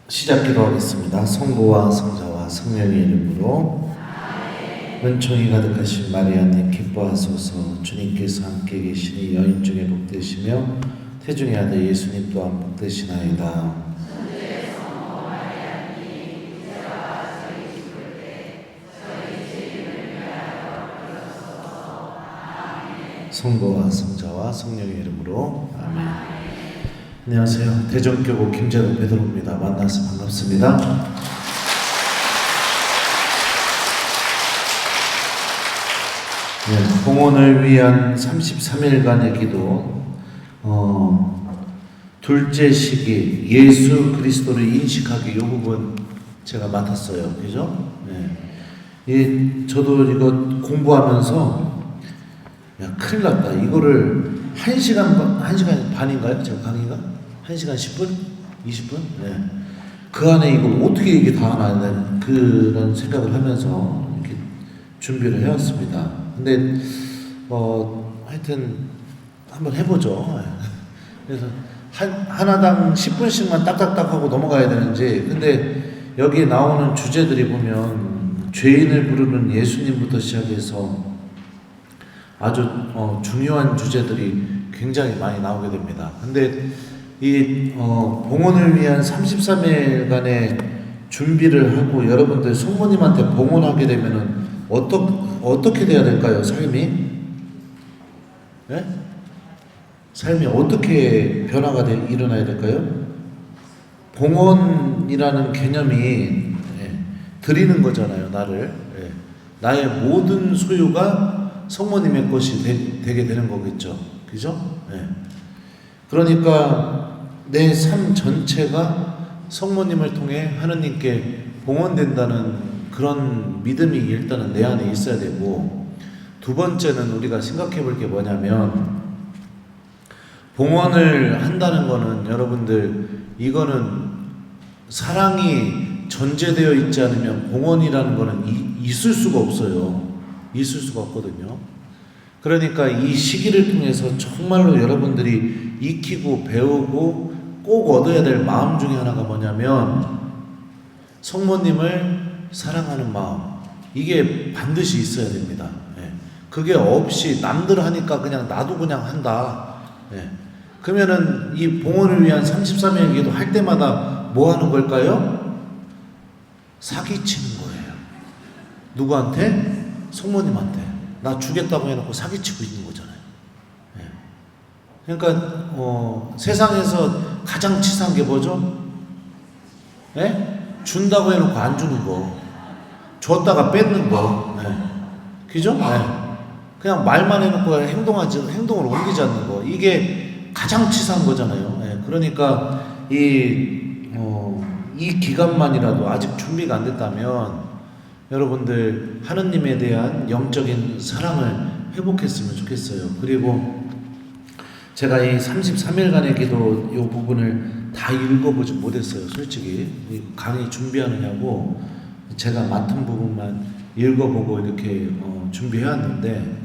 시작 기도하겠습니다. 성부와 성자와 성령의 이름으로. 은총이 가득하신 마리아님 기뻐하소서. 주님께서 함께 계시니 여인 중에 복되시며 태중의 아들 예수님 또한 복되시나이다. 성부와 성자와 성령의 이름으로. 아멘. 안녕하세요. 대전교구 김재동 베드로입니다. 만나서 반갑습니다. 네, 봉헌을 위한 33일간의 기도, 둘째 시기 예수 그리스도를 인식하기, 이 부분 제가 맡았어요. 그죠? 네. 저도 이거 공부하면서 야, 큰일 났다. 이거를 1시간 반인가요? 제가 강의가? 1시간 10분? 20분? 네. 그 안에 이걸 어떻게 이게 다 하나, 그런 생각을 하면서 이렇게 준비를 해왔습니다. 근데, 하여튼, 한번 해보죠. 그래서, 하나당 10분씩만 딱딱딱 하고 넘어가야 되는지, 근데 여기 나오는 주제들이 보면, 죄인을 부르는 예수님부터 시작해서 아주 중요한 주제들이 굉장히 많이 나오게 됩니다. 근데 이 봉헌을 위한 33일간의 준비를 하고 여러분들 성모님한테 봉헌하게 되면은 어떻게 돼야 될까요? 삶이? 네? 삶이 어떻게 변화가 일어나야 될까요? 봉헌이라는 개념이 드리는 거잖아요. 나를. 나의 모든 소유가 성모님의 것이 되게 되는 거겠죠. 그죠? 그러니까 내 삶 전체가 성모님을 통해 하느님께 봉헌된다는 그런 믿음이 일단은 내 안에 있어야 되고, 두 번째는 우리가 생각해 볼 게 뭐냐면, 봉헌을 한다는 거는 여러분들, 이거는 사랑이 전제되어 있지 않으면 봉헌이라는 거는 있을 수가 없어요. 있을 수가 없거든요. 그러니까 이 시기를 통해서 정말로 여러분들이 익히고 배우고 꼭 얻어야 될 마음 중에 하나가 뭐냐면, 성모님을 사랑하는 마음. 이게 반드시 있어야 됩니다. 그게 없이 남들 하니까 그냥 나도 그냥 한다. 그러면은 이 봉헌을 위한 33일 기도 할 때마다 뭐 하는 걸까요? 사기치는 거예요. 누구한테? 성모님한테. 나 주겠다고 해놓고 사기치고 있는 거잖아요. 그러니까 세상에서 가장 치사한 게 뭐죠? 준다고 해놓고 안 주는 거, 줬다가 뺏는 거, 그죠? 그냥 말만 해놓고 행동을 옮기지 않는 거, 이게 가장 치사한 거잖아요. 그러니까 이 기간만이라도 아직 준비가 안 됐다면 여러분들 하느님에 대한 영적인 사랑을 회복했으면 좋겠어요. 그리고 제가 이 33일간의 기도 이 부분을 다 읽어보지 못했어요. 솔직히 강의 준비하느냐고 제가 맡은 부분만 읽어보고 이렇게 준비해왔는데,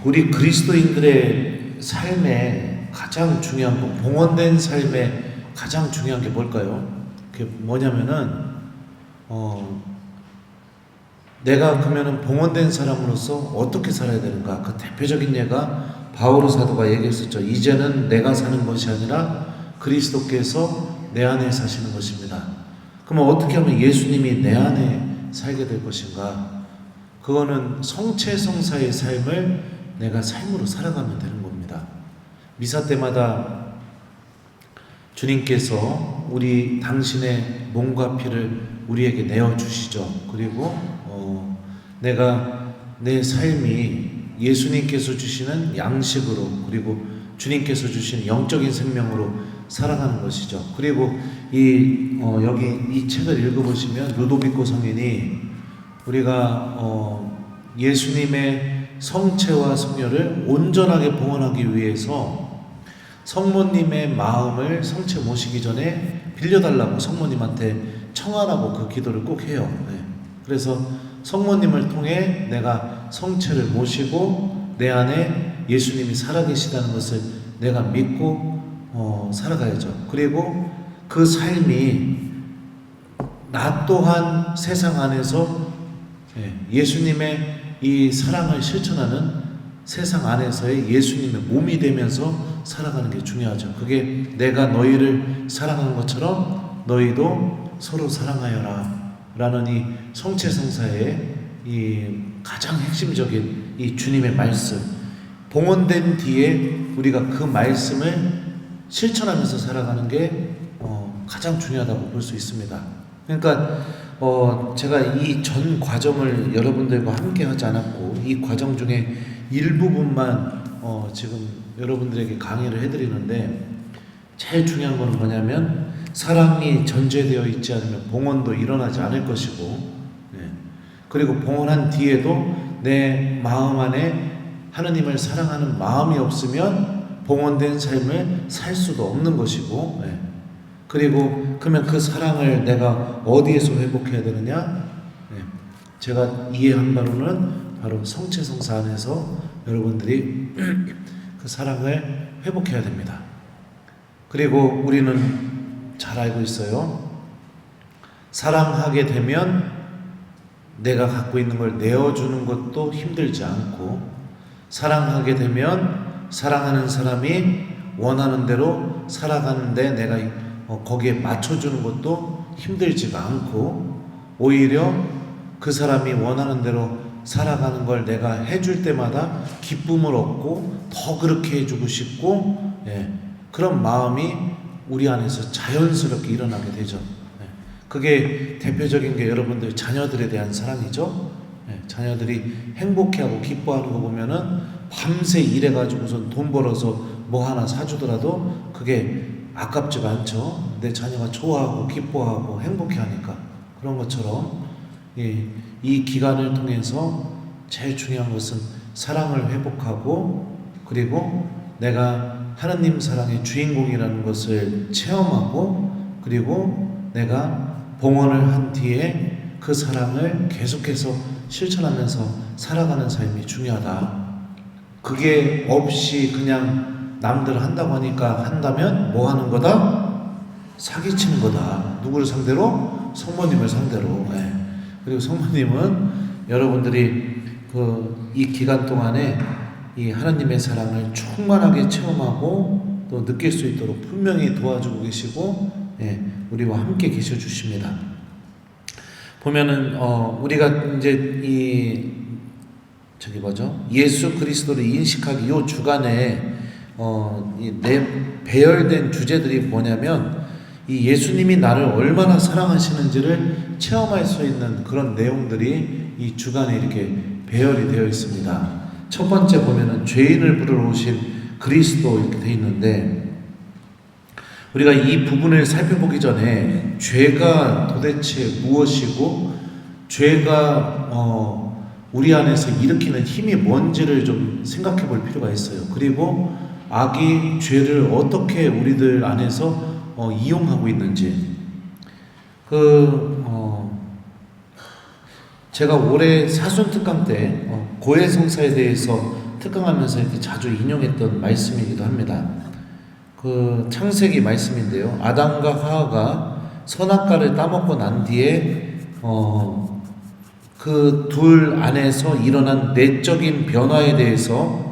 우리 그리스도인들의 삶에 가장 중요한 거, 봉헌된 삶에 가장 중요한 게 뭘까요? 그게 뭐냐면은 내가 그러면은 봉헌된 사람으로서 어떻게 살아야 되는가? 그 대표적인 예가 바오로 사도가 얘기했었죠. 이제는 내가 사는 것이 아니라 그리스도께서 내 안에 사시는 것입니다. 그러면 어떻게 하면 예수님이 내 안에 살게 될 것인가? 그거는 성체성사의 삶을 내가 삶으로 살아가면 되는 겁니다. 미사 때마다 주님께서 당신의 몸과 피를 우리에게 내어주시죠. 그리고 내가 내 삶이 예수님께서 주시는 양식으로, 그리고 주님께서 주신 영적인 생명으로 살아가는 것이죠. 그리고 여기 이 책을 읽어보시면 루도비코 성인이 우리가 예수님의 성체와 성녀를 온전하게 봉헌하기 위해서 성모님의 마음을 성체 모시기 전에 빌려달라고 성모님한테 청하라고 그 기도를 꼭 해요. 그래서 성모님을 통해 내가 성체를 모시고 내 안에 예수님이 살아계시다는 것을 내가 믿고 살아가야죠. 그리고 그 삶이 나 또한 세상 안에서 예수님의 이 사랑을 실천하는 세상 안에서의 예수님의 몸이 되면서 살아가는 게 중요하죠. 그게 내가 너희를 사랑하는 것처럼 너희도 서로 사랑하여라 라는 이 성체성사의 이 가장 핵심적인 이 주님의 말씀, 봉헌된 뒤에 우리가 그 말씀을 실천하면서 살아가는 게 가장 중요하다고 볼 수 있습니다. 그러니까 제가 이 전 과정을 여러분들과 함께 하지 않았고 이 과정 중에 일부분만 지금 여러분들에게 강의를 해드리는데, 제일 중요한 것은 뭐냐면 사랑이 전제되어 있지 않으면 봉헌도 일어나지 않을 것이고, 그리고 봉헌한 뒤에도 내 마음 안에 하느님을 사랑하는 마음이 없으면 봉헌된 삶을 살 수도 없는 것이고, 그리고 그러면 그 사랑을 내가 어디에서 회복해야 되느냐? 제가 이해한 바로는 바로 성체성사 안에서 여러분들이 그 사랑을 회복해야 됩니다. 그리고 우리는 잘 알고 있어요. 사랑하게 되면 내가 갖고 있는 걸 내어주는 것도 힘들지 않고, 사랑하게 되면 사랑하는 사람이 원하는 대로 살아가는데 내가 거기에 맞춰주는 것도 힘들지가 않고, 오히려 그 사람이 원하는 대로 살아가는 걸 내가 해줄 때마다 기쁨을 얻고 더 그렇게 해주고 싶고, 그런 마음이 우리 안에서 자연스럽게 일어나게 되죠. 그게 대표적인 게 여러분들 자녀들에 대한 사랑이죠. 자녀들이 행복해하고 기뻐하는 거 보면은 밤새 일해가지고선 돈 벌어서 뭐 하나 사주더라도 그게 아깝지가 않죠. 내 자녀가 좋아하고 기뻐하고 행복해하니까. 그런 것처럼 이 기간을 통해서 제일 중요한 것은 사랑을 회복하고, 그리고 내가 하느님 사랑의 주인공이라는 것을 체험하고, 그리고 내가 봉헌을 한 뒤에 그 사랑을 계속해서 실천하면서 살아가는 삶이 중요하다. 그게 없이 그냥 남들 한다고 하니까 한다면 뭐 하는 거다? 사기치는 거다. 누구를 상대로? 성모님을 상대로. 그리고 성모님은 여러분들이 이 기간 동안에 이 하나님의 사랑을 충만하게 체험하고 또 느낄 수 있도록 분명히 도와주고 계시고, 우리와 함께 계셔 주십니다. 보면은 우리가 이제 예수 그리스도를 인식하기 요 주간에 배열된 주제들이 뭐냐면, 이 예수님이 나를 얼마나 사랑하시는지를 체험할 수 있는 그런 내용들이 이 주간에 이렇게 배열이 되어 있습니다. 첫 번째 보면은 죄인을 부르러 오신 그리스도 이렇게 되어 있는데, 우리가 이 부분을 살펴보기 전에 죄가 도대체 무엇이고, 죄가 우리 안에서 일으키는 힘이 뭔지를 좀 생각해 볼 필요가 있어요. 그리고 악이 죄를 어떻게 우리들 안에서 이용하고 있는지. 제가 올해 사순 특강 때 고해성사에 대해서 특강하면서 이렇게 자주 인용했던 말씀이기도 합니다. 창세기 말씀인데요. 아담과 하와가 선악과를 따먹고 난 뒤에 그 둘 안에서 일어난 내적인 변화에 대해서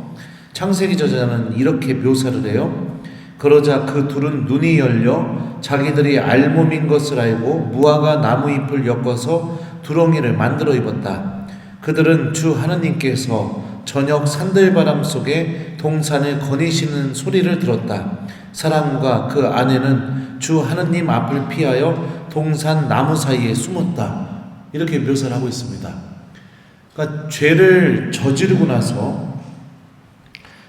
창세기 저자는 이렇게 묘사를 해요. 그러자 그 둘은 눈이 열려 자기들이 알몸인 것을 알고 무화과 나무잎을 엮어서 두렁이를 만들어 입었다. 그들은 주 하느님께서 저녁 산들바람 속에 동산을 거니시는 소리를 들었다. 사람과 그 아내는 주 하느님 앞을 피하여 동산 나무 사이에 숨었다. 이렇게 묘사를 하고 있습니다. 그러니까 죄를 저지르고 나서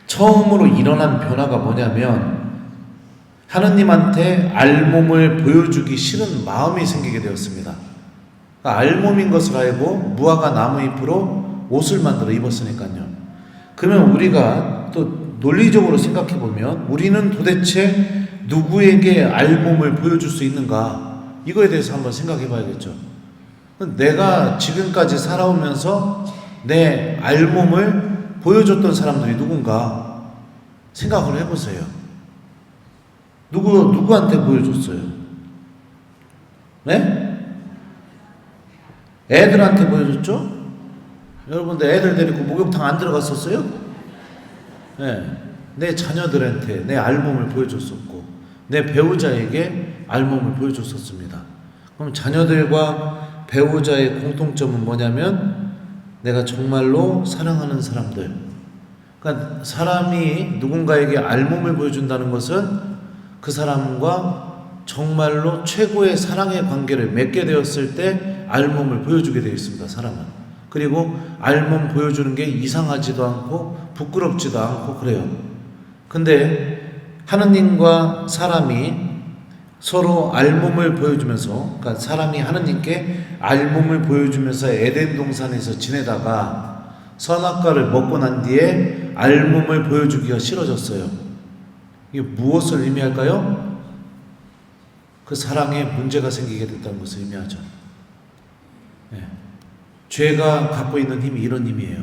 처음으로 일어난 변화가 뭐냐면, 하느님한테 알몸을 보여주기 싫은 마음이 생기게 되었습니다. 그러니까 알몸인 것을 알고 무화과 나무잎으로 옷을 만들어 입었으니까요. 그러면 우리가 또 논리적으로 생각해 보면 우리는 도대체 누구에게 알몸을 보여줄 수 있는가? 이거에 대해서 한번 생각해 봐야겠죠. 내가 지금까지 살아오면서 내 알몸을 보여줬던 사람들이 누군가 생각을 해보세요. 누구한테 보여줬어요? 네? 애들한테 보여줬죠? 여러분들 애들 데리고 목욕탕 안 들어갔었어요? 네. 내 자녀들한테 내 알몸을 보여줬었고 내 배우자에게 알몸을 보여줬었습니다. 그럼 자녀들과 배우자의 공통점은 뭐냐면 내가 정말로 사랑하는 사람들. 그러니까 사람이 누군가에게 알몸을 보여준다는 것은 그 사람과 정말로 최고의 사랑의 관계를 맺게 되었을 때 알몸을 보여주게 되어 있습니다. 사람은. 그리고 알몸 보여주는 게 이상하지도 않고 부끄럽지도 않고 그래요. 근데 하느님과 사람이 서로 알몸을 보여주면서, 그러니까 사람이 하느님께 알몸을 보여주면서 에덴 동산에서 지내다가 선악과를 먹고 난 뒤에 알몸을 보여주기가 싫어졌어요. 이게 무엇을 의미할까요? 그 사랑에 문제가 생기게 됐다는 것을 의미하죠. 네. 죄가 갖고 있는 힘이 이런 힘이에요.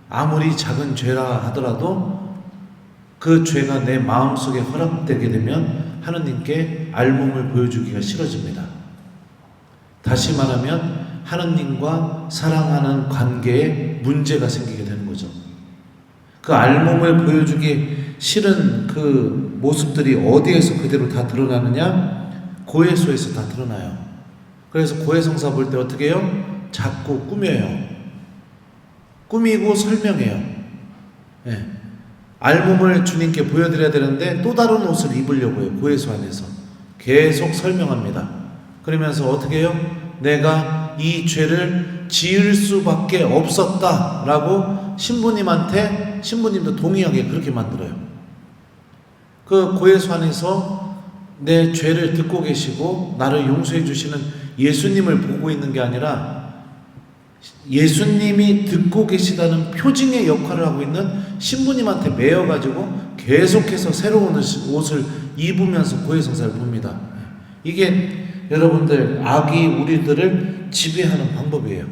아무리 작은 죄라 하더라도 그 죄가 내 마음속에 허락되게 되면 하느님께 알몸을 보여주기가 싫어집니다. 다시 말하면 하느님과 사랑하는 관계에 문제가 생기게 되는 거죠. 그 알몸을 보여주기 싫은 그 모습들이 어디에서 그대로 다 드러나느냐? 고해소에서 다 드러나요. 그래서 고해성사 볼 때 어떻게 해요? 자꾸 꾸며요. 꾸미고 설명해요. 네. 알몸을 주님께 보여드려야 되는데 또 다른 옷을 입으려고 해요. 고해소 안에서 계속 설명합니다. 그러면서 어떻게 해요? 내가 이 죄를 지을 수밖에 없었다라고 신부님도 동의하게 그렇게 만들어요. 그 고해소 안에서 내 죄를 듣고 계시고 나를 용서해 주시는 예수님을 보고 있는 게 아니라 예수님이 듣고 계시다는 표징의 역할을 하고 있는 신부님한테 매여가지고 계속해서 새로운 옷을 입으면서 고해성사를 봅니다. 이게 여러분들 악이 우리들을 지배하는 방법이에요.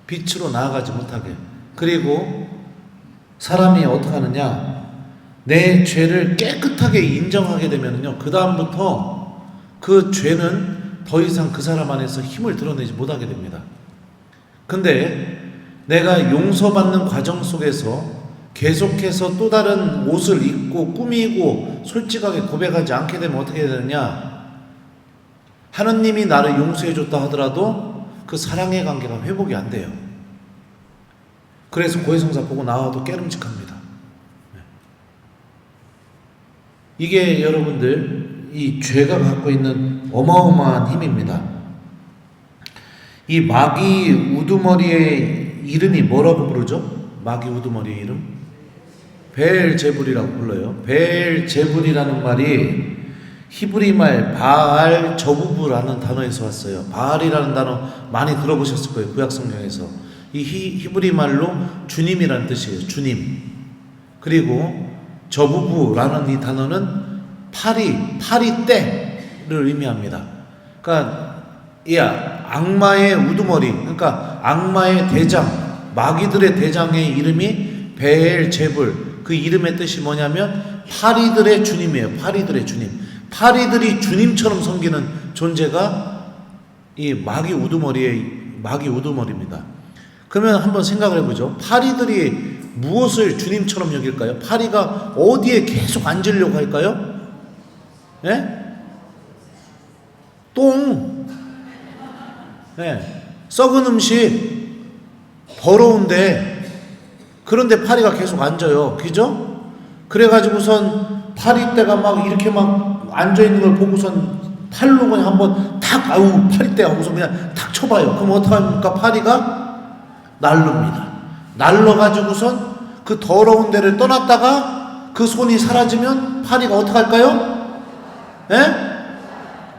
빛으로 나아가지 못하게. 그리고 사람이 어떻게 하느냐? 내 죄를 깨끗하게 인정하게 되면요, 그 다음부터 그 죄는 더 이상 그 사람 안에서 힘을 드러내지 못하게 됩니다. 근데 내가 용서받는 과정 속에서 계속해서 또 다른 옷을 입고 꾸미고 솔직하게 고백하지 않게 되면 어떻게 되느냐? 하느님이 나를 용서해 줬다 하더라도 그 사랑의 관계가 회복이 안 돼요. 그래서 고해성사 보고 나와도 깨름직합니다. 이게 여러분들 이 죄가 갖고 있는 어마어마한 힘입니다. 이 마귀 우두머리의 이름이 뭐라고 부르죠? 마귀 우두머리의 이름? 베엘제불이라고 불러요. 베엘제불이라는 말이 히브리 말 바알 저부부라는 단어에서 왔어요. 바알이라는 단어 많이 들어보셨을 거예요. 구약 성경에서. 이 히브리 말로 주님이라는 뜻이에요. 주님. 그리고 저부부라는 이 단어는 파리떼를 의미합니다. 그러니까 악마의 우두머리, 그러니까 악마의 대장, 마귀들의 대장의 이름이 베엘제불. 그 이름의 뜻이 뭐냐면 파리들의 주님이에요. 파리들의 주님. 파리들이 주님처럼 섬기는 존재가 이 마귀 우두머리입니다. 그러면 한번 생각을 해보죠. 파리들이 무엇을 주님처럼 여길까요? 파리가 어디에 계속 앉으려고 할까요? 예? 똥. 예. 썩은 음식. 더러운데. 그런데 파리가 계속 앉아요. 그죠? 그래가지고선 파리떼가 막 이렇게 막 앉아있는 걸 보고선 팔로 그냥 한번 탁, 파리떼 하고서 그냥 탁 쳐봐요. 그럼 어떡합니까? 파리가 날릅니다. 날러가지고선 그 더러운 데를 떠났다가 그 손이 사라지면 파리가 어떡할까요? 예?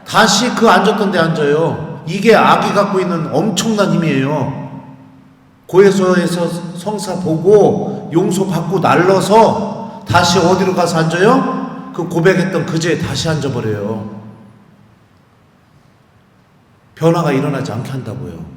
다시 그 앉았던 데 앉아요. 이게 악이 갖고 있는 엄청난 힘이에요. 고해소에서 성사 보고 용서받고 날러서 다시 어디로 가서 앉아요? 그 고백했던 그제에 다시 앉아버려요. 변화가 일어나지 않게 한다고요.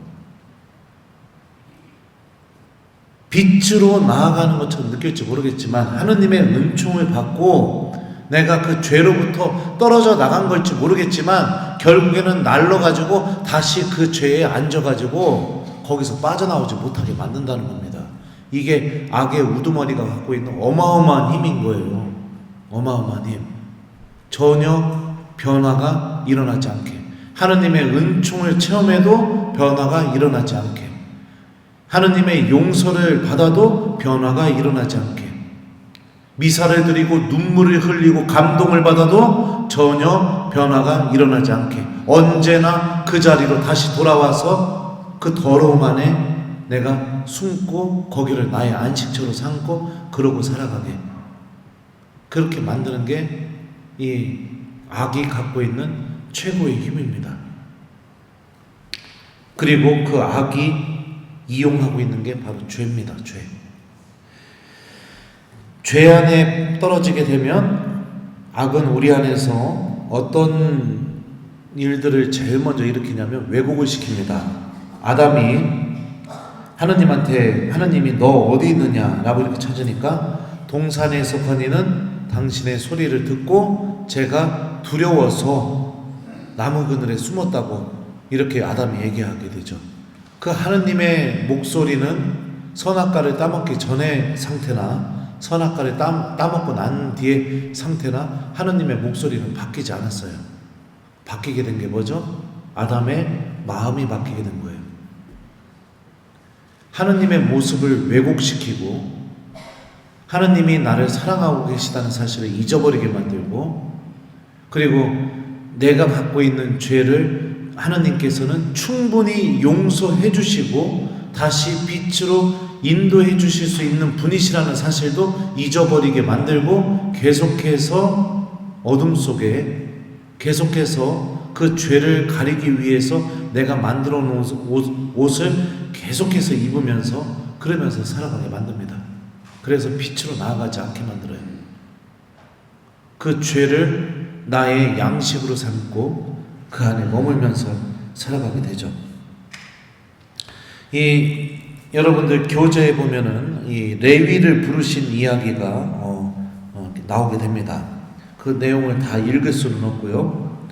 빛으로 나아가는 것처럼 느낄지 모르겠지만 하느님의 은총을 받고 내가 그 죄로부터 떨어져 나간 걸지 모르겠지만 결국에는 날려가지고 다시 그 죄에 앉아가지고 거기서 빠져나오지 못하게 만든다는 겁니다. 이게 악의 우두머리가 갖고 있는 어마어마한 힘인 거예요. 어마어마한 힘. 전혀 변화가 일어나지 않게, 하느님의 은총을 체험해도 변화가 일어나지 않게, 하느님의 용서를 받아도 변화가 일어나지 않게, 미사를 드리고 눈물을 흘리고 감동을 받아도 전혀 변화가 일어나지 않게, 언제나 그 자리로 다시 돌아와서 그 더러움 안에 내가 숨고 거기를 나의 안식처로 삼고 그러고 살아가게, 그렇게 만드는 게 이 악이 갖고 있는 최고의 힘입니다. 그리고 그 악이 이용하고 있는 게 바로 죄입니다. 죄 안에 떨어지게 되면 악은 우리 안에서 어떤 일들을 제일 먼저 일으키냐면 왜곡을 시킵니다. 아담이 하느님한테, 하느님이 너 어디 있느냐 라고 이렇게 찾으니까 동산에서 거니는 당신의 소리를 듣고 제가 두려워서 나무 그늘에 숨었다고 이렇게 아담이 얘기하게 되죠. 그 하느님의 목소리는 선악과를 따먹기 전의 상태나 선악과를 따먹고 난 뒤의 상태나 하느님의 목소리는 바뀌지 않았어요. 바뀌게 된 게 뭐죠? 아담의 마음이 바뀌게 된 거예요. 하느님의 모습을 왜곡시키고 하느님이 나를 사랑하고 계시다는 사실을 잊어버리게 만들고, 그리고 내가 갖고 있는 죄를 하느님께서는 충분히 용서해 주시고 다시 빛으로 인도해 주실 수 있는 분이시라는 사실도 잊어버리게 만들고, 계속해서 어둠 속에 계속해서 그 죄를 가리기 위해서 내가 만들어 놓은 옷을 계속해서 입으면서 그러면서 살아가게 만듭니다. 그래서 빛으로 나아가지 않게 만들어요. 그 죄를 나의 양식으로 삼고 그 안에 머물면서 살아가게 되죠. 여러분들 교재에 보면은 이 레위를 부르신 이야기가 나오게 됩니다. 그 내용을 다 읽을 수는 없고요.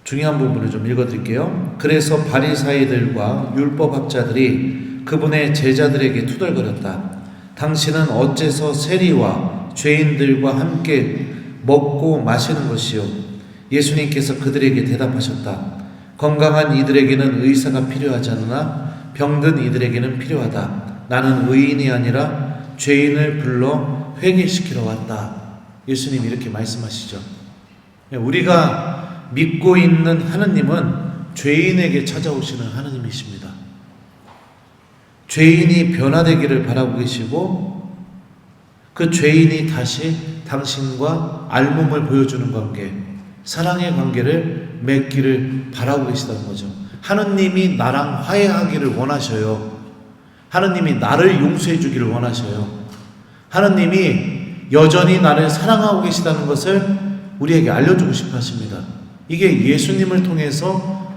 중요한 부분을 좀 읽어드릴게요. 그래서 바리사이들과 율법학자들이 그분의 제자들에게 투덜거렸다. 당신은 어째서 세리와 죄인들과 함께 먹고 마시는 것이요? 예수님께서 그들에게 대답하셨다. 건강한 이들에게는 의사가 필요하지 않으나 병든 이들에게는 필요하다. 나는 의인이 아니라 죄인을 불러 회개시키러 왔다. 예수님이 이렇게 말씀하시죠. 우리가 믿고 있는 하느님은 죄인에게 찾아오시는 하느님이십니다. 죄인이 변화되기를 바라고 계시고 그 죄인이 다시 당신과 알몸을 보여주는 관계, 사랑의 관계를 맺기를 바라고 계시다는 거죠. 하느님이 나랑 화해하기를 원하셔요. 하느님이 나를 용서해 주기를 원하셔요. 하느님이 여전히 나를 사랑하고 계시다는 것을 우리에게 알려주고 싶어 하십니다. 이게 예수님을 통해서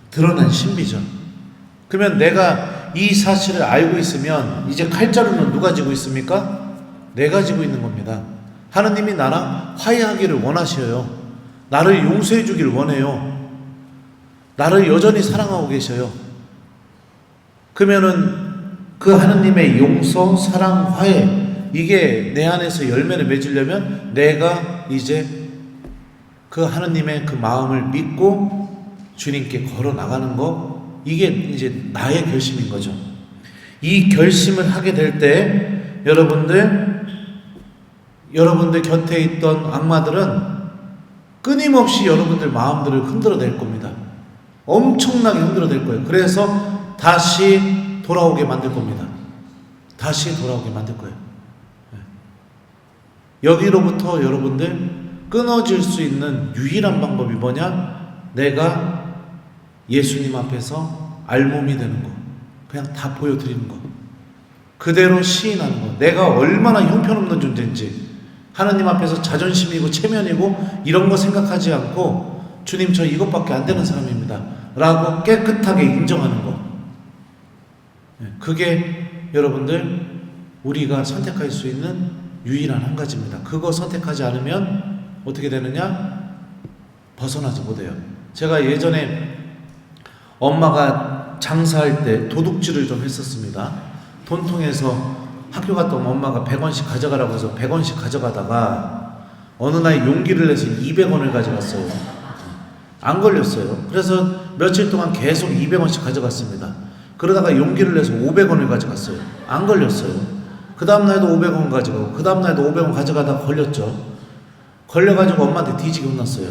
드러난 신비죠. 그러면 내가 이 사실을 알고 있으면 이제 칼자루는 누가 쥐고 있습니까? 내가 쥐고 있는 겁니다. 하느님이 나랑 화해하기를 원하셔요. 나를 용서해 주기를 원해요. 나를 여전히 사랑하고 계셔요. 그러면은 그 하느님의 용서, 사랑, 화해, 이게 내 안에서 열매를 맺으려면 내가 이제 그 하느님의 그 마음을 믿고 주님께 걸어 나가는 거, 이게 이제 나의 결심인 거죠. 이 결심을 하게 될 때 여러분들 곁에 있던 악마들은 끊임없이 여러분들 마음들을 흔들어낼 겁니다. 엄청나게 흔들어낼 거예요. 그래서 다시 돌아오게 만들 겁니다. 다시 돌아오게 만들 거예요. 여기로부터 여러분들 끊어질 수 있는 유일한 방법이 뭐냐? 내가 예수님 앞에서 알몸이 되는 거, 그냥 다 보여드리는 거, 그대로 시인하는 거, 내가 얼마나 형편없는 존재인지, 하나님 앞에서 자존심이고 체면이고 이런 거 생각하지 않고 주님 저 이것밖에 안 되는 사람입니다 라고 깨끗하게 인정하는 거, 그게 여러분들 우리가 선택할 수 있는 유일한 한 가지입니다. 그거 선택하지 않으면 어떻게 되느냐? 벗어나지 못해요. 제가 예전에 엄마가 장사할 때 도둑질을 좀 했었습니다. 돈통에서 학교 갔다 오면 엄마가 100원씩 가져가라고 해서 100원씩 가져가다가 어느 날 용기를 내서 200원을 가져갔어요. 안 걸렸어요. 그래서 며칠 동안 계속 200원씩 가져갔습니다. 그러다가 용기를 내서 500원을 가져갔어요. 안 걸렸어요. 그 다음날도 500원 가져가고 그 다음날도 500원 가져가다가 걸렸죠. 걸려가지고 엄마한테 뒤지게 혼났어요.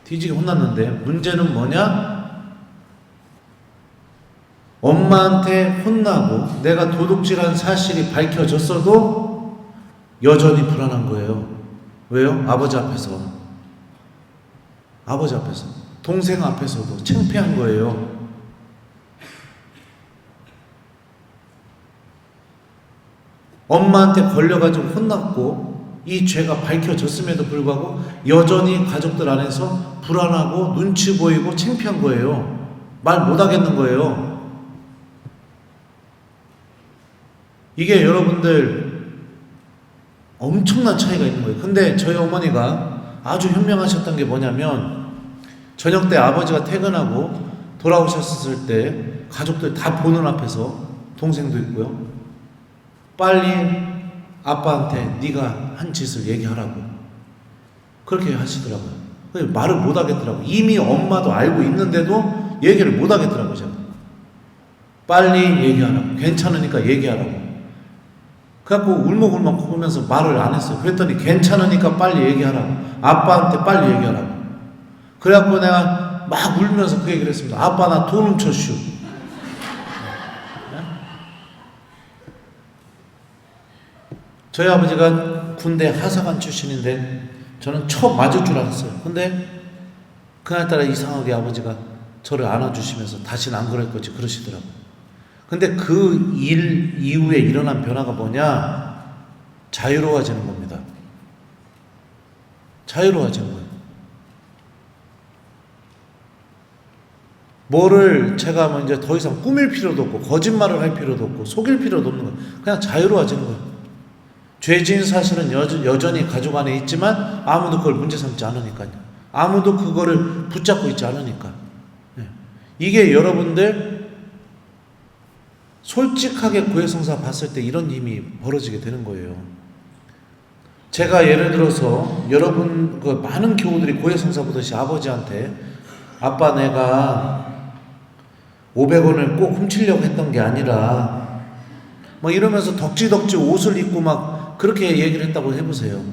뒤지게 혼났는데 문제는 뭐냐? 엄마한테 혼나고 내가 도둑질한 사실이 밝혀졌어도 여전히 불안한 거예요. 왜요? 아버지 앞에서. 아버지 앞에서. 동생 앞에서도 창피한 거예요. 엄마한테 걸려가지고 혼났고 이 죄가 밝혀졌음에도 불구하고 여전히 가족들 안에서 불안하고 눈치 보이고 창피한 거예요. 말 못하겠는 거예요. 이게 여러분들 엄청난 차이가 있는 거예요. 근데 저희 어머니가 아주 현명하셨던 게 뭐냐면 저녁 때 아버지가 퇴근하고 돌아오셨을 때 가족들 다 보는 앞에서 동생도 있고요. 빨리 아빠한테 네가 한 짓을 얘기하라고 그렇게 하시더라고요. 말을 못 하겠더라고요. 이미 엄마도 알고 있는데도 얘기를 못 하겠더라고요. 제가. 빨리 얘기하라고. 괜찮으니까 얘기하라고. 그래갖고 울먹울먹 보면서 말을 안 했어요. 그랬더니 괜찮으니까 빨리 얘기하라고. 아빠한테 빨리 얘기하라고. 그래갖고 내가 막 울면서 그 얘기를 했습니다. 아빠 나 돈 훔쳤슈. 저희 아버지가 군대 하사관 출신인데 저는 처음 맞을 줄 알았어요. 근데 그날따라 이상하게 아버지가 저를 안아주시면서 다시는 안 그럴 거지 그러시더라고요. 근데 그 일 이후에 일어난 변화가 뭐냐? 자유로워지는 겁니다. 자유로워지는 거예요. 뭐를 제가 뭐 이제 더 이상 꾸밀 필요도 없고 거짓말을 할 필요도 없고 속일 필요도 없는 거예요. 그냥 자유로워지는 거예요. 죄 지은 사실은 여전히 가족 안에 있지만 아무도 그걸 문제 삼지 않으니까요. 아무도 그거를 붙잡고 있지 않으니까. 이게 여러분들 솔직하게 고해성사 봤을 때 이런 힘이 벌어지게 되는 거예요. 제가 예를 들어서 여러분 그 많은 교우들이 고해성사 보듯이 아버지한테 아빠 내가 500원을 꼭 훔치려고 했던 게 아니라 막 이러면서 덕지덕지 옷을 입고 막 그렇게 얘기를 했다고 해보세요.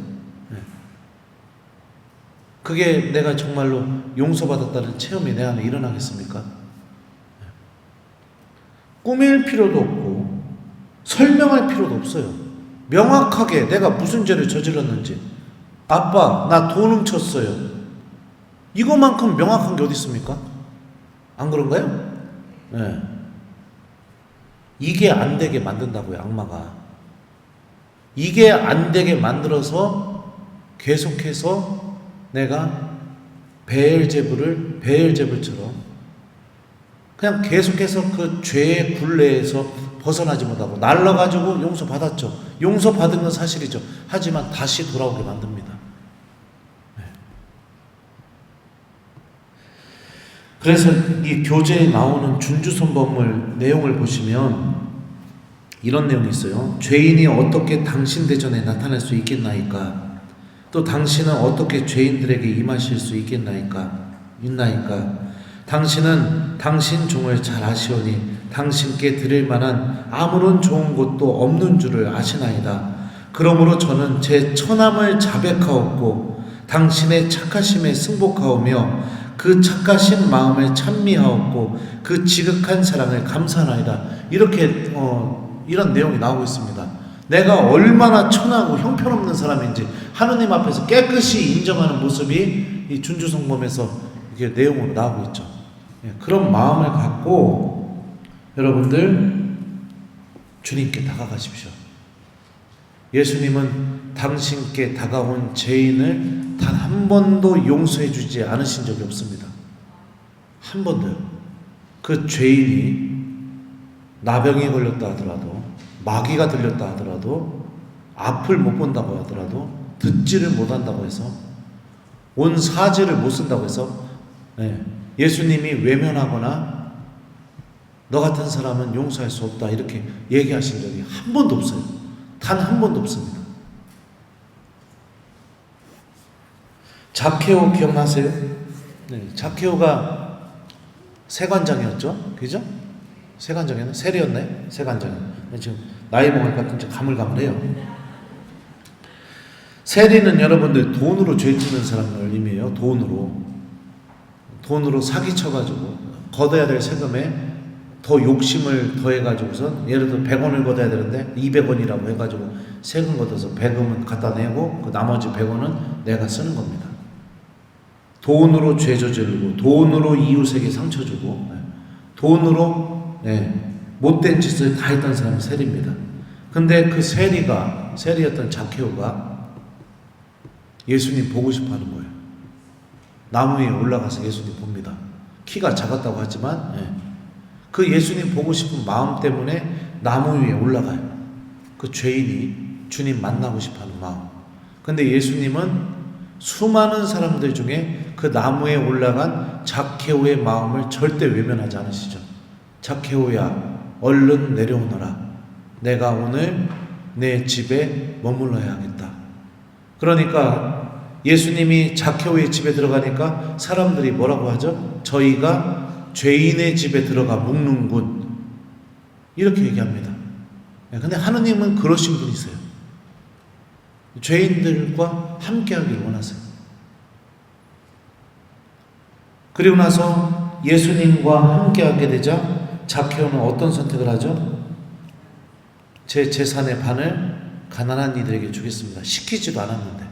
그게 내가 정말로 용서받았다는 체험이 내 안에 일어나겠습니까? 꾸밀 필요도 없고 설명할 필요도 없어요. 명확하게 내가 무슨 죄를 저질렀는지 아빠 나 돈 훔쳤어요. 이거만큼 명확한 게 어디 있습니까? 안 그런가요? 네. 이게 안 되게 만든다고요. 악마가. 이게 안 되게 만들어서 계속해서 내가 베엘제불처럼 그냥 계속해서 그 죄의 굴레에서 벗어나지 못하고 날라가지고 용서받았죠. 용서받은 건 사실이죠. 하지만 다시 돌아오게 만듭니다. 네. 그래서 이 교재에 나오는 준주선범을 내용을 보시면 이런 내용이 있어요. 죄인이 어떻게 당신 대전에 나타날 수 있겠나이까? 또 당신은 어떻게 죄인들에게 임하실 수 있나이까? 당신은 당신 종을 잘 아시오니 당신께 드릴 만한 아무런 좋은 것도 없는 줄을 아시나이다. 그러므로 저는 제 처남을 자백하옵고 당신의 착하심에 승복하오며 그 착하신 마음을 찬미하옵고 그 지극한 사랑을 감사하나이다. 이렇게 이런 내용이 나오고 있습니다. 내가 얼마나 천하고 형편없는 사람인지 하느님 앞에서 깨끗이 인정하는 모습이 이 준주성범에서 이게 내용으로 나오고 있죠. 그런 마음을 갖고 여러분들 주님께 다가가십시오. 예수님은 당신께 다가온 죄인을 단 한 번도 용서해 주지 않으신 적이 없습니다. 한 번도요. 그 죄인이 나병이 걸렸다 하더라도 마귀가 들렸다 하더라도 앞을 못 본다고 하더라도 듣지를 못한다고 해서 온 사지를 못 쓴다고 해서 네. 예수님이 외면하거나 너 같은 사람은 용서할 수 없다 이렇게 얘기하신 적이 한 번도 없어요. 단 한 번도 없습니다. 자케오 기억나세요? 네. 자케오가 세관장이었죠? 그죠? 세관장이었나? 세리였나요? 세관장. 지금 나이 먹으니까 진짜 가물가물해요. 세리는 여러분들 돈으로 죄 짓는 사람을 의미해요. 돈으로 사기쳐가지고 걷어야 될 세금에 더 욕심을 더해가지고선 예를 들어 100원을 걷어야 되는데 200원이라고 해가지고 세금 걷어서 100원은 갖다 내고 그 나머지 100원은 내가 쓰는 겁니다. 돈으로 죄 저지르고 돈으로 이웃에게 상처 주고 돈으로 못된 짓을 다 했던 사람이 세리입니다. 근데 그 세리였던 자케오가 예수님 보고 싶어 하는 거예요. 나무 위에 올라가서 예수님 봅니다. 키가 작았다고 하지만 그 예수님 보고 싶은 마음 때문에 나무 위에 올라가요. 그 죄인이 주님 만나고 싶어 하는 마음. 근데 예수님은 수많은 사람들 중에 그 나무에 올라간 자케오의 마음을 절대 외면하지 않으시죠. 자케오야, 얼른 내려오너라. 내가 오늘 내 집에 머물러야 하겠다. 그러니까 예수님이 자케오의 집에 들어가니까 사람들이 뭐라고 하죠? 저희가 죄인의 집에 들어가 묵는군. 이렇게 얘기합니다. 근데 하느님은 그러신 분이세요. 죄인들과 함께하기를 원하세요. 그리고 나서 예수님과 함께하게 되자 자케오는 어떤 선택을 하죠? 제 재산의 반을 가난한 이들에게 주겠습니다. 시키지도 않았는데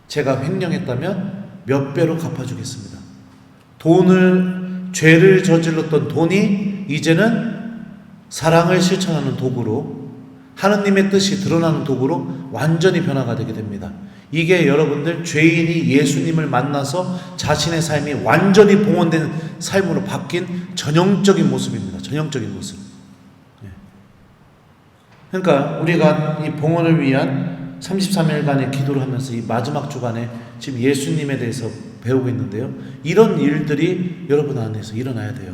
제가 횡령했다면 몇 배로 갚아주겠습니다. 죄를 저질렀던 돈이 이제는 사랑을 실천하는 도구로 하느님의 뜻이 드러나는 도구로 완전히 변화가 되게 됩니다. 이게 여러분들 죄인이 예수님을 만나서 자신의 삶이 완전히 봉헌된 삶으로 바뀐 전형적인 모습입니다. 전형적인 모습. 그러니까 우리가 이 봉헌을 위한 33일간의 기도를 하면서 이 마지막 주간에 지금 예수님에 대해서 배우고 있는데요. 이런 일들이 여러분 안에서 일어나야 돼요.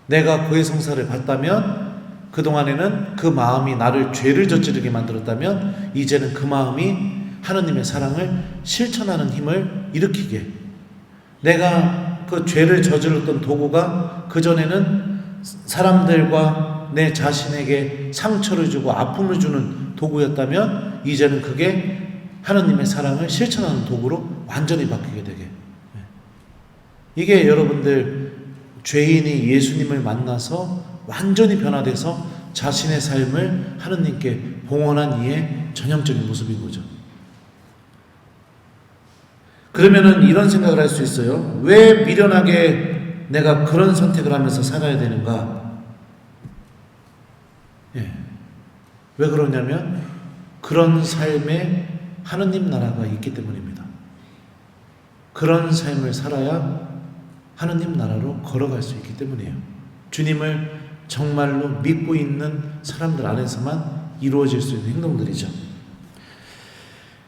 내가 그의 성사를 받다면 그동안에는 그 마음이 나를 죄를 저지르게 만들었다면 이제는 그 마음이 하느님의 사랑을 실천하는 힘을 일으키게, 내가 그 죄를 저질렀던 도구가 그전에는 사람들과 내 자신에게 상처를 주고 아픔을 주는 도구였다면 이제는 그게 하느님의 사랑을 실천하는 도구로 완전히 바뀌게 되게. 이게 여러분들 죄인이 예수님을 만나서 완전히 변화돼서 자신의 삶을 하느님께 봉헌한 이의 전형적인 모습인 거죠. 그러면은 이런 생각을 할 수 있어요. 왜 미련하게 내가 그런 선택을 하면서 살아야 되는가? 왜 그러냐면 그런 삶에 하느님 나라가 있기 때문입니다. 그런 삶을 살아야 하느님 나라로 걸어갈 수 있기 때문이에요. 주님을 정말로 믿고 있는 사람들 안에서만 이루어질 수 있는 행동들이죠.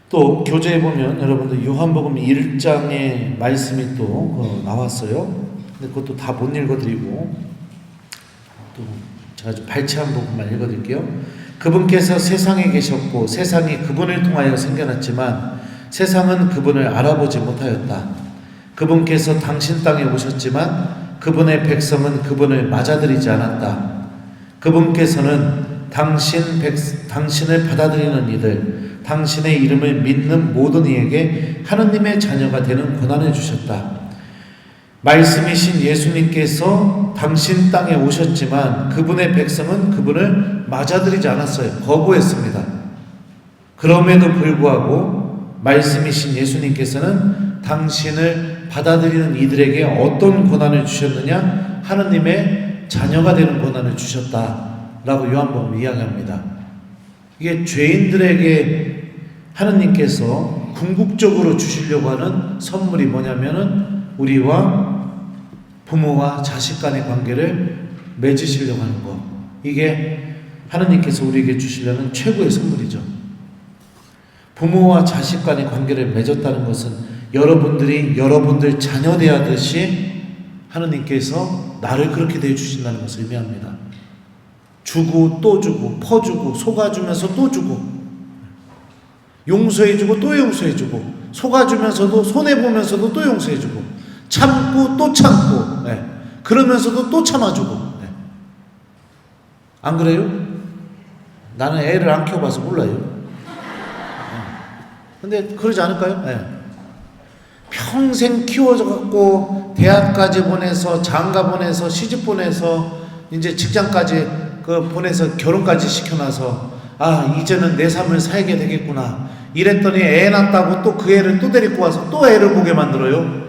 또 교재에 보면 여러분들 요한복음 1장의 말씀이 또 나왔어요. 근데 그것도 다 못 읽어드리고 또 제가 좀 발췌한 부분만 읽어드릴게요. 그분께서 세상에 계셨고 세상이 그분을 통하여 생겨났지만 세상은 그분을 알아보지 못하였다. 그분께서 당신 땅에 오셨지만 그분의 백성은 그분을 맞아들이지 않았다. 그분께서는 당신을 받아들이는 이들, 당신의 이름을 믿는 모든 이에게 하느님의 자녀가 되는 권한을 주셨다. 말씀이신 예수님께서 당신 땅에 오셨지만 그분의 백성은 그분을 맞아들이지 않았어요. 거부했습니다. 그럼에도 불구하고 말씀이신 예수님께서는 당신을 받아들이는 이들에게 어떤 권한을 주셨느냐? 하느님의 자녀가 되는 권한을 주셨다라고 요한복음은 이야기합니다. 이게 죄인들에게 하느님께서 궁극적으로 주시려고 하는 선물이 뭐냐면은 우리와 부모와 자식 간의 관계를 맺으시려고 하는 것. 이게 하느님께서 우리에게 주시려는 최고의 선물이죠. 부모와 자식 간의 관계를 맺었다는 것은 여러분들이 여러분들 자녀 대하듯이 하느님께서 나를 그렇게 대해주신다는 것을 의미합니다. 주고 또 주고, 퍼주고, 속아주면서 또 주고, 용서해주고 또 용서해주고, 속아주면서도 손해보면서도 또 용서해주고, 참고 또 참고, 그러면서도 또 참아주고. 안 그래요? 나는 애를 안 키워봐서 몰라요. 근데 그러지 않을까요? 평생 키워갖고 대학까지 보내서 장가 보내서 시집 보내서 이제 직장까지 보내서 결혼까지 시켜놔서 이제는 내 삶을 살게 되겠구나 이랬더니 애 낳았다고 또 그 애를 또 데리고 와서 또 애를 보게 만들어요.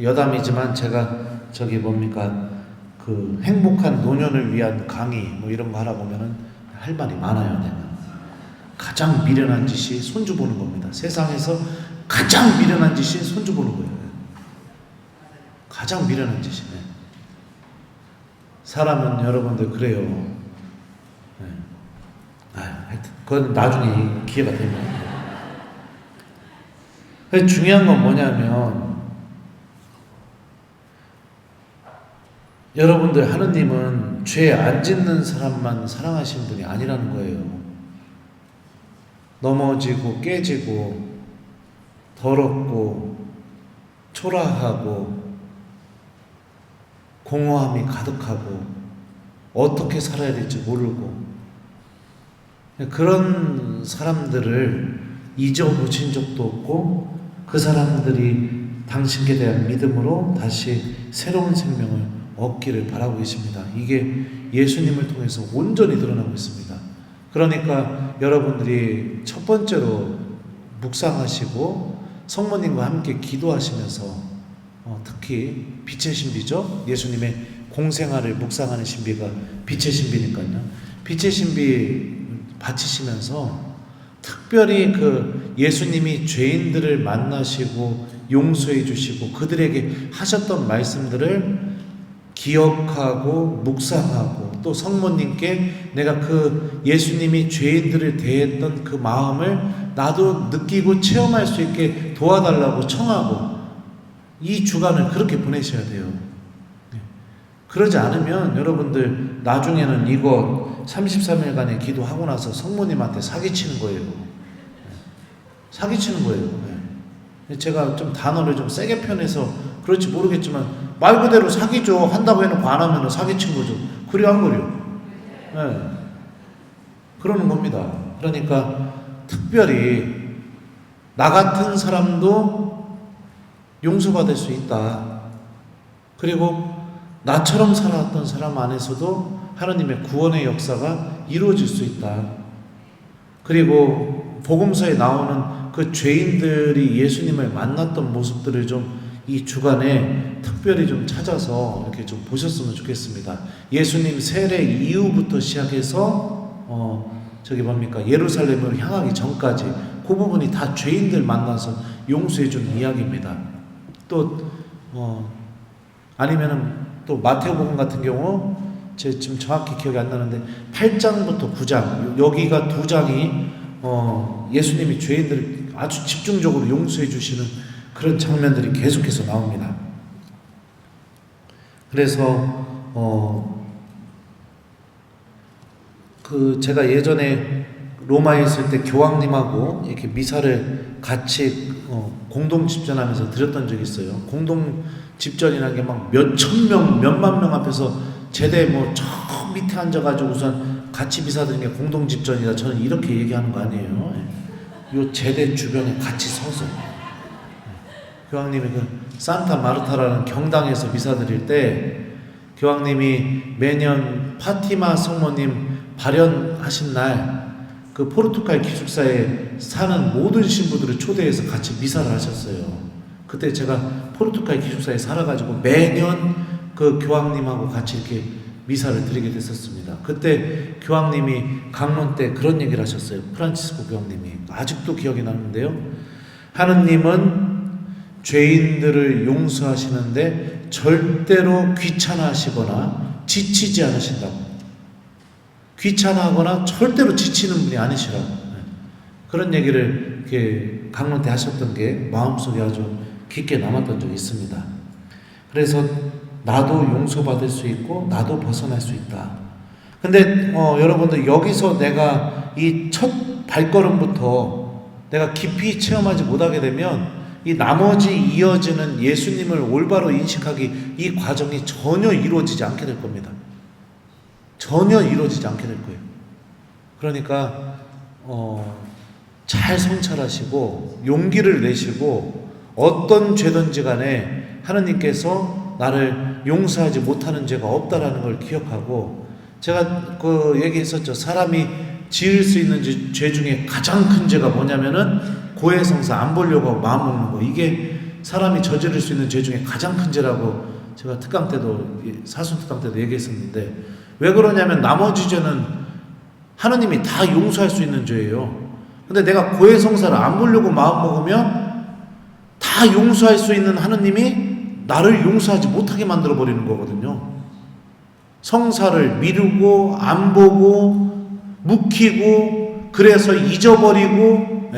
여담이지만 제가 그 행복한 노년을 위한 강의 뭐 이런 거 하라 보면은 할 말이 많아요. 내가 가장 미련한 짓이 손주 보는 겁니다. 세상에서 가장 미련한 짓이 손주 보는 거예요. 가장 미련한 짓이네. 사람은 여러분들 그래요. 하여튼 그건 나중에 기회가 되면. 중요한 건 뭐냐면 여러분들 하느님은 죄 안 짓는 사람만 사랑하시는 분이 아니라는 거예요. 넘어지고 깨지고 더럽고 초라하고 공허함이 가득하고 어떻게 살아야 될지 모르고 그런 사람들을 잊어보신 적도 없고 그 사람들이 당신께 대한 믿음으로 다시 새로운 생명을 얻기를 바라고 계십니다. 이게 예수님을 통해서 온전히 드러나고 있습니다. 그러니까 여러분들이 첫 번째로 묵상하시고 성모님과 함께 기도하시면서 특히 빛의 신비죠. 예수님의 공생활을 묵상하는 신비가 빛의 신비니까요. 빛의 신비 바치시면서 특별히 그 예수님이 죄인들을 만나시고 용서해 주시고 그들에게 하셨던 말씀들을 기억하고 묵상하고 또 성모님께 내가 그 예수님이 죄인들을 대했던 그 마음을 나도 느끼고 체험할 수 있게 도와달라고 청하고 이 주간을 그렇게 보내셔야 돼요. 그러지 않으면 여러분들 나중에는 이거 33일간의 기도하고 나서 성모님한테 사기치는 거예요. 사기치는 거예요. 제가 좀 단어를 좀 세게 표현해서 그럴지 모르겠지만 말 그대로 사기죠. 한다고 해놓고 안 하면 사기친 거죠. 그려 안 그려? 그러는 겁니다. 그러니까 특별히 나 같은 사람도 용서받을 수 있다. 그리고 나처럼 살아왔던 사람 안에서도 하나님의 구원의 역사가 이루어질 수 있다. 그리고 복음서에 나오는 그 죄인들이 예수님을 만났던 모습들을 좀 이 주간에 특별히 좀 찾아서 이렇게 좀 보셨으면 좋겠습니다. 예수님 세례 이후부터 시작해서 예루살렘을 향하기 전까지 그 부분이 다 죄인들 만나서 용서해 준 이야기입니다. 또 아니면은 또 마태복음 같은 경우 제가 지금 정확히 기억이 안 나는데 8장부터 9장 여기가 두 장이 예수님이 죄인들을 아주 집중적으로 용서해 주시는 그런 장면들이 계속해서 나옵니다. 그래서 제가 예전에 로마에 있을 때 교황님하고 이렇게 미사를 같이 공동 집전하면서 드렸던 적이 있어요. 공동 집전이라는 게 막 몇천 명, 몇만 명 앞에서 제대 저 밑에 앉아가지고 우선 같이 미사 드리는 게 공동 집전이다. 저는 이렇게 얘기하는 거 아니에요. 요 제대 주변에 같이 서서 교황님이 그 산타 마르타라는 경당에서 미사 드릴 때 교황님이 매년 파티마 성모님 발현하신 날 그 포르투갈 기숙사에 사는 모든 신부들을 초대해서 같이 미사를 하셨어요. 그때 제가 포르투갈 기숙사에 살아가지고 매년 그 교황님하고 같이 이렇게 미사를 드리게 됐었습니다. 그때 교황님이 강론 때 그런 얘기를 하셨어요. 프란치스코 교황님이 아직도 기억이 나는데요. 하느님은 죄인들을 용서하시는데 절대로 귀찮아하시거나 지치지 않으신다고. 귀찮아하거나 절대로 지치는 분이 아니시라고. 그런 얘기를 이렇게 강론 때 하셨던 게 마음속에 아주 깊게 남았던 적이 있습니다. 그래서 나도 용서받을 수 있고 나도 벗어날 수 있다. 근데 여러분들 여기서 내가 이 첫 발걸음부터 내가 깊이 체험하지 못하게 되면 이 나머지 이어지는 예수님을 올바로 인식하기 이 과정이 전혀 이루어지지 않게 될 겁니다. 전혀 이루어지지 않게 될 거예요. 그러니까 잘 성찰하시고 용기를 내시고 어떤 죄든지 간에 하나님께서 나를 용서하지 못하는 죄가 없다라는 걸 기억하고, 제가 그 얘기했었죠. 사람이 지을 수 있는 죄 중에 가장 큰 죄가 뭐냐면은 고해성사 안 보려고 마음 먹는 거. 이게 사람이 저지를 수 있는 죄 중에 가장 큰 죄라고 제가 특강 때도, 사순 특강 때도 얘기했었는데, 왜 그러냐면 나머지 죄는 하느님이 다 용서할 수 있는 죄예요. 근데 내가 고해성사를 안 보려고 마음 먹으면 다 용서할 수 있는 하느님이 나를 용서하지 못하게 만들어 버리는 거거든요. 성사를 미루고 안 보고 묵히고 그래서 잊어버리고,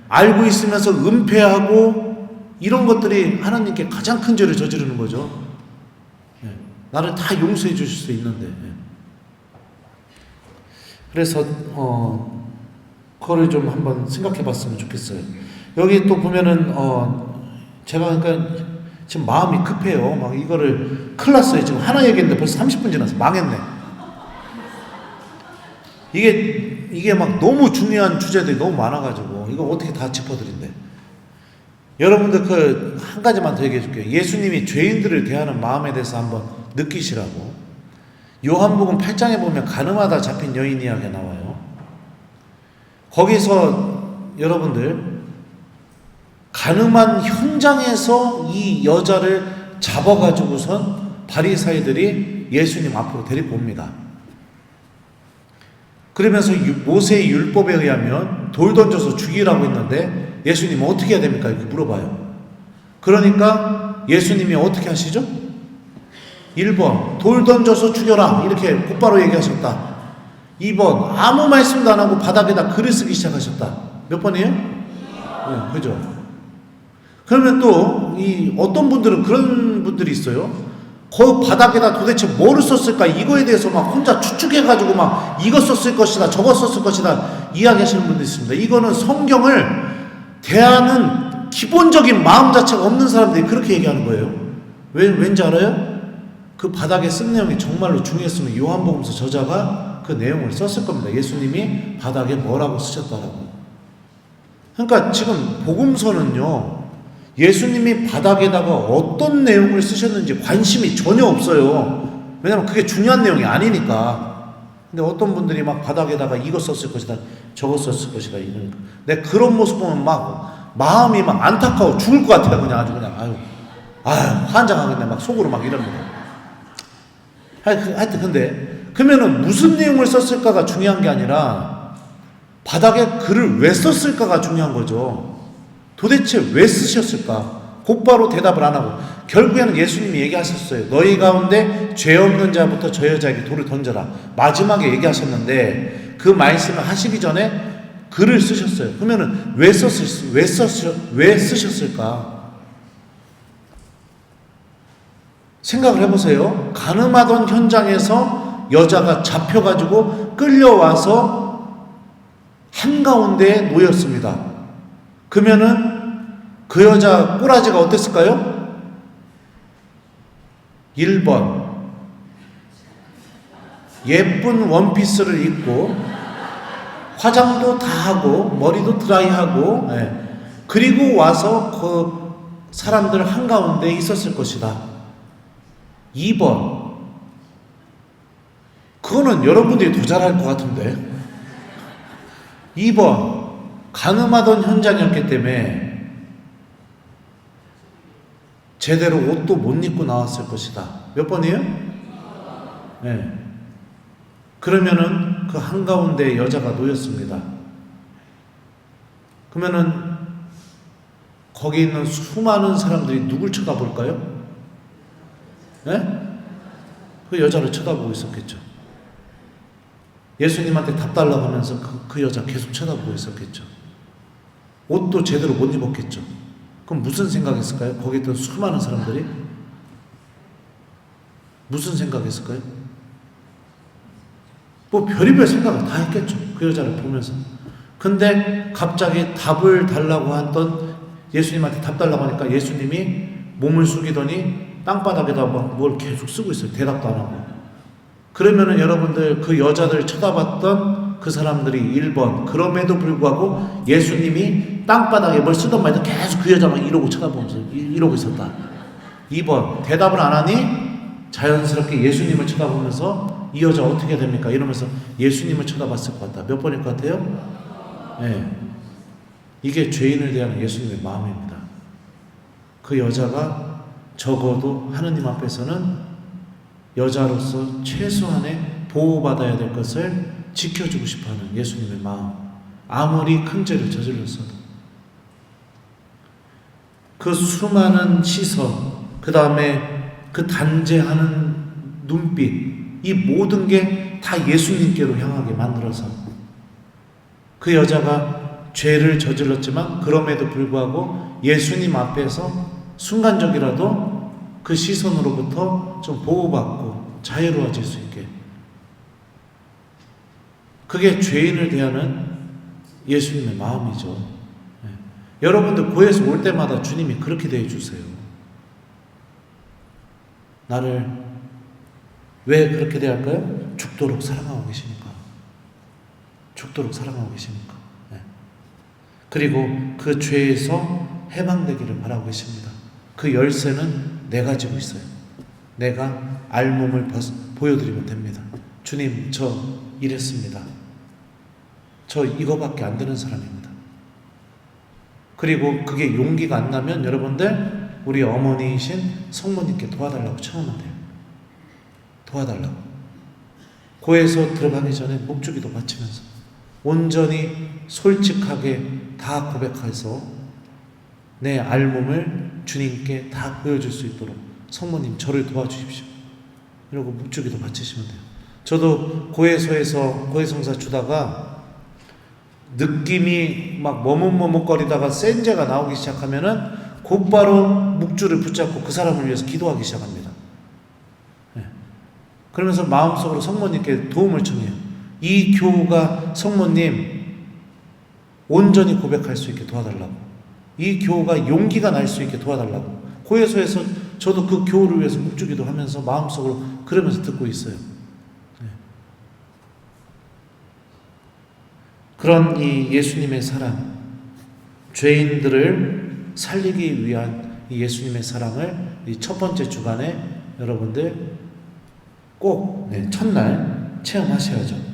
알고 있으면서 은폐하고, 이런 것들이 하나님께 가장 큰 죄를 저지르는 거죠. 나를 다 용서해 주실 수 있는데. 그래서 그거를 좀 한번 생각해 봤으면 좋겠어요. 여기 또 보면은 제가 그러니까 지금 마음이 급해요. 막 이거를 큰일 났어요. 지금 하나 얘기했는데 벌써 30분 지났어. 망했네. 이게 막 너무 중요한 주제들이 너무 많아가지고 이거 어떻게 다 짚어드린대. 여러분들 그 한 가지만 더 얘기해 줄게요. 예수님이 죄인들을 대하는 마음에 대해서 한번 느끼시라고. 요한복음 8장에 보면 가늠하다 잡힌 여인 이야기가 나와요. 거기서 여러분들 가늠한 현장에서 이 여자를 잡아가지고선 바리사이들이 예수님 앞으로 데리고 옵니다. 그러면서 모세의 율법에 의하면 돌 던져서 죽이라고 했는데 예수님은 어떻게 해야 됩니까? 이렇게 물어봐요. 그러니까 예수님이 어떻게 하시죠? 1번 돌 던져서 죽여라 이렇게 곧바로 얘기하셨다. 2번 아무 말씀도 안 하고 바닥에다 글을 쓰기 시작하셨다. 몇 번이에요? 네, 그죠? 그러면 또 이 어떤 분들은 그런 분들이 있어요. 그 바닥에다 도대체 뭐를 썼을까 이거에 대해서 막 혼자 추측해가지고 막 이거 썼을 것이다 저거 썼을 것이다 이야기하시는 분들이 있습니다. 이거는 성경을 대하는 기본적인 마음 자체가 없는 사람들이 그렇게 얘기하는 거예요. 왠지 알아요? 그 바닥에 쓴 내용이 정말로 중요했으면 요한복음서 저자가 그 내용을 썼을 겁니다. 예수님이 바닥에 뭐라고 쓰셨다라고. 그러니까 지금 복음서는요, 예수님이 바닥에다가 어떤 내용을 쓰셨는지 관심이 전혀 없어요. 왜냐면 그게 중요한 내용이 아니니까. 근데 어떤 분들이 막 바닥에다가 이거 썼을 것이다 저거 썼을 것이다 이러니까 내가 그런 모습 보면 막 마음이 막 안타까워 죽을 것 같아요. 그냥 아주 그냥 아유 환장하겠네 막 속으로 막 이럽니다. 하여튼 근데 그러면은 무슨 내용을 썼을까가 중요한 게 아니라 바닥에 글을 왜 썼을까가 중요한 거죠. 도대체 왜 쓰셨을까? 곧바로 대답을 안 하고 결국에는 예수님이 얘기하셨어요. 너희 가운데 죄 없는 자부터 저 여자에게 돌을 던져라. 마지막에 얘기하셨는데 그 말씀을 하시기 전에 글을 쓰셨어요. 그러면은 왜 쓰셨을까? 생각을 해보세요. 가늠하던 현장에서 여자가 잡혀가지고 끌려와서 한가운데에 놓였습니다. 그러면은 그 여자 꼬라지가 어땠을까요? 1번 예쁜 원피스를 입고 화장도 다 하고 머리도 드라이하고 그리고 와서 그 사람들 한가운데 있었을 것이다. 2번 그거는 여러분들이 더 잘할 것 같은데. 2번 가늠하던 현장이었기 때문에 제대로 옷도 못 입고 나왔을 것이다. 몇 번이에요? 네. 그러면은 그 한가운데 여자가 놓였습니다. 그러면은 거기 있는 수많은 사람들이 누굴 쳐다볼까요? 네? 그 여자를 쳐다보고 있었겠죠. 예수님한테 답 달라고 하면서 그 여자 계속 쳐다보고 있었겠죠. 옷도 제대로 못 입었겠죠. 그럼 무슨 생각했을까요? 거기 있던 수많은 사람들이 무슨 생각했을까요? 뭐 별의별 생각을 다 했겠죠. 그 여자를 보면서. 근데 갑자기 답을 달라고 했던 예수님한테 답 달라고 하니까 예수님이 몸을 숙이더니 땅바닥에다 막 뭘 계속 쓰고 있어요. 대답도 안 하고. 그러면은 여러분들 그 여자들 쳐다봤던 그 사람들이 1번 그럼에도 불구하고 예수님이 땅바닥에 뭘 쓰던 말도 계속 그 여자만 이러고 쳐다보면서 이러고 있었다. 2번 대답을 안 하니 자연스럽게 예수님을 쳐다보면서 이 여자 어떻게 됩니까? 이러면서 예수님을 쳐다봤을 것 같다. 몇 번일 것 같아요? 네. 이게 죄인을 대하는 예수님의 마음입니다. 그 여자가 적어도 하느님 앞에서는 여자로서 최소한의 보호받아야 될 것을 지켜주고 싶어하는 예수님의 마음. 아무리 큰 죄를 저질렀어도 그 수많은 시선, 그 다음에 그 단죄하는 눈빛, 이 모든 게 다 예수님께로 향하게 만들어서 그 여자가 죄를 저질렀지만 그럼에도 불구하고 예수님 앞에서 순간적이라도 그 시선으로부터 좀 보호받고 자유로워질 수 있게, 그게 죄인을 대하는 예수님의 마음이죠. 네. 여러분들 교회에서 올 때마다 주님이 그렇게 대해주세요. 나를 왜 그렇게 대할까요? 죽도록 사랑하고 계시니까. 죽도록 사랑하고 계시니까. 네. 그리고 그 죄에서 해방되기를 바라고 계십니다. 그 열쇠는 내가 지고 있어요. 내가 알몸을 보여드리면 됩니다. 주님, 저 이랬습니다. 저 이거밖에 안 되는 사람입니다. 그리고 그게 용기가 안 나면 여러분들 우리 어머니이신 성모님께 도와달라고 청하면 돼요. 도와달라고. 교회에서 들어가기 전에 목주기도 바치면서 온전히 솔직하게 다 고백해서 내 알몸을 주님께 다 보여줄 수 있도록 성모님 저를 도와주십시오. 이러고 목주기도 바치시면 돼요. 저도 교회소에서 교회성사 주다가 느낌이 막 머뭇머뭇거리다가 센 죄가 나오기 시작하면은 곧바로 묵주를 붙잡고 그 사람을 위해서 기도하기 시작합니다. 네. 그러면서 마음속으로 성모님께 도움을 청해요. 이 교우가 성모님 온전히 고백할 수 있게 도와달라고, 이 교우가 용기가 날 수 있게 도와달라고. 고해소에서 저도 그 교우를 위해서 묵주기도 하면서 마음속으로 그러면서 듣고 있어요. 네. 그런 이 예수님의 사랑, 죄인들을 살리기 위한 이 예수님의 사랑을 이 첫 번째 주간에 여러분들 꼭 첫날 체험하셔야죠.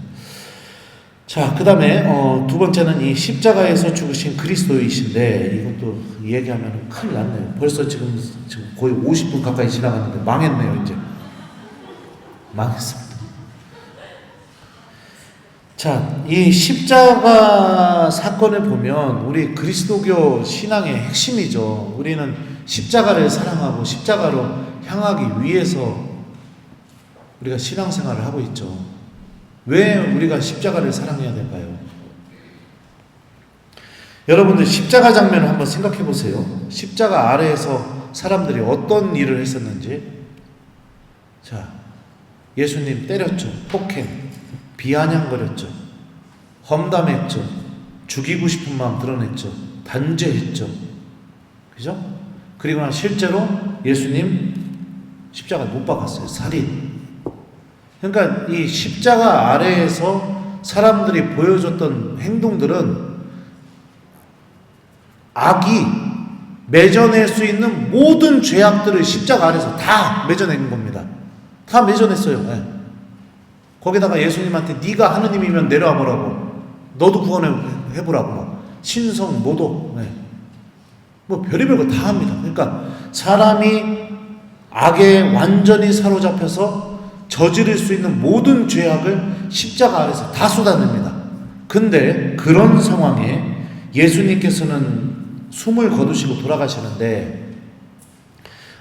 자, 그 다음에 두 번째는 이 십자가에서 죽으신 그리스도이신데, 이것도 얘기하면 큰일 났네요. 벌써 지금 거의 50분 가까이 지나갔는데 망했네요. 이제 망했습니다. 자, 이 십자가 사건을 보면 우리 그리스도교 신앙의 핵심이죠. 우리는 십자가를 사랑하고 십자가로 향하기 위해서 우리가 신앙생활을 하고 있죠. 왜 우리가 십자가를 사랑해야 될까요? 여러분들 십자가 장면을 한번 생각해 보세요. 십자가 아래에서 사람들이 어떤 일을 했었는지. 자, 예수님 때렸죠. 폭행, 비아냥거렸죠. 험담했죠. 죽이고 싶은 마음 드러냈죠. 단죄했죠. 그죠? 그리고 실제로 예수님 십자가 못 박았어요. 살인. 그러니까 이 십자가 아래에서 사람들이 보여줬던 행동들은 악이 맺어낼 수 있는 모든 죄악들을 십자가 아래에서 다 맺어낸 겁니다. 다 맺어냈어요. 네. 거기다가 예수님한테 네가 하느님이면 내려와 보라고, 너도 구원해 보라고, 막 신성 모독, 네. 뭐 별의별 거 다 합니다. 그러니까 사람이 악에 완전히 사로잡혀서 저지를 수 있는 모든 죄악을 십자가 아래서 다 쏟아냅니다. 근데 그런 상황에 예수님께서는 숨을 거두시고 돌아가시는데,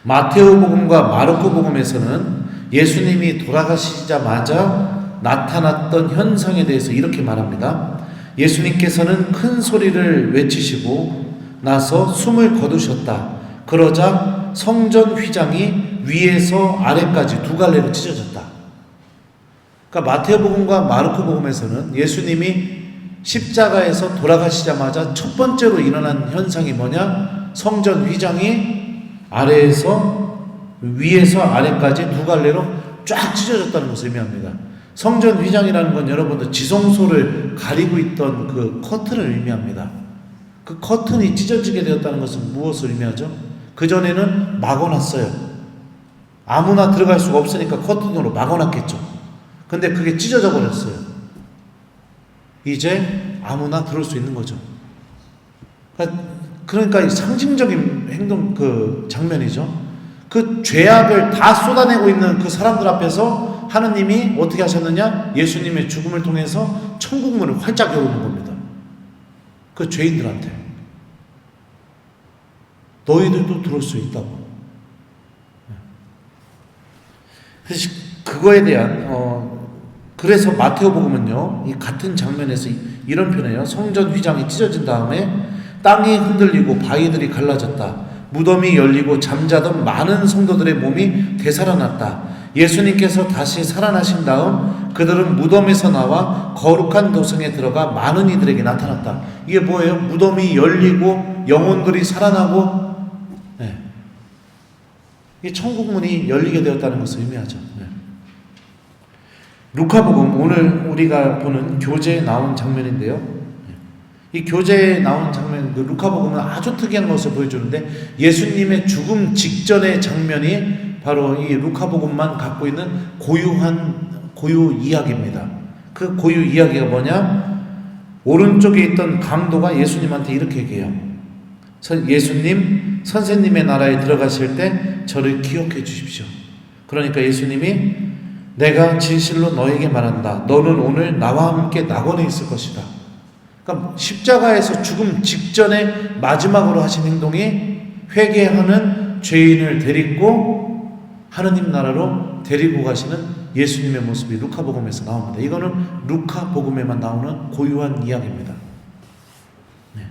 마테오복음과 마르코복음에서는 예수님이 돌아가시자마자 나타났던 현상에 대해서 이렇게 말합니다. 예수님께서는 큰 소리를 외치시고 나서 숨을 거두셨다. 그러자 성전 휘장이 위에서 아래까지 두 갈래로 찢어졌다. 그러니까 마태복음과 마르코복음에서는 예수님이 십자가에서 돌아가시자마자 첫 번째로 일어난 현상이 뭐냐? 성전 휘장이 위에서 아래까지 두 갈래로 쫙 찢어졌다는 것을 의미합니다. 성전 휘장이라는 건 여러분들 지성소를 가리고 있던 그 커튼을 의미합니다. 그 커튼이 찢어지게 되었다는 것은 무엇을 의미하죠? 그전에는 막아놨어요. 아무나 들어갈 수가 없으니까 커튼으로 막아놨겠죠. 근데 그게 찢어져 버렸어요. 이제 아무나 들어올 수 있는 거죠. 그러니까 상징적인 장면이죠. 그 죄악을 다 쏟아내고 있는 그 사람들 앞에서 하느님이 어떻게 하셨느냐? 예수님의 죽음을 통해서 천국문을 활짝 열어놓은 겁니다. 그 죄인들한테. 너희들도 들어올 수 있다고. 그래서 그거에 대한 그래서 마테오복음은요, 이 같은 장면에서 이런 표현이에요. 성전 휘장이 찢어진 다음에 땅이 흔들리고 바위들이 갈라졌다. 무덤이 열리고 잠자던 많은 성도들의 몸이 되살아났다. 예수님께서 다시 살아나신 다음 그들은 무덤에서 나와 거룩한 도성에 들어가 많은 이들에게 나타났다. 이게 뭐예요? 무덤이 열리고 영혼들이 살아나고, 네. 이 천국문이 열리게 되었다는 것을 의미하죠. 네. 루카복음, 오늘 우리가 보는 교재에 나온 장면인데요. 이 교재에 나온 장면, 루카복음은 아주 특이한 것을 보여주는데 예수님의 죽음 직전의 장면이 바로 이 루카복음만 갖고 있는 고유 이야기입니다. 그 고유 이야기가 뭐냐? 오른쪽에 있던 강도가 예수님한테 이렇게 얘기해요. 예수님, 선생님의 나라에 들어가실 때 저를 기억해 주십시오. 그러니까 예수님이 내가 진실로 너에게 말한다. 너는 오늘 나와 함께 낙원에 있을 것이다. 그러니까 십자가에서 죽음 직전에 마지막으로 하신 행동이 회개하는 죄인을 데리고 하느님 나라로 데리고 가시는 예수님의 모습이 루카복음에서 나옵니다. 이거는 루카복음에만 나오는 고유한 이야기입니다. 네.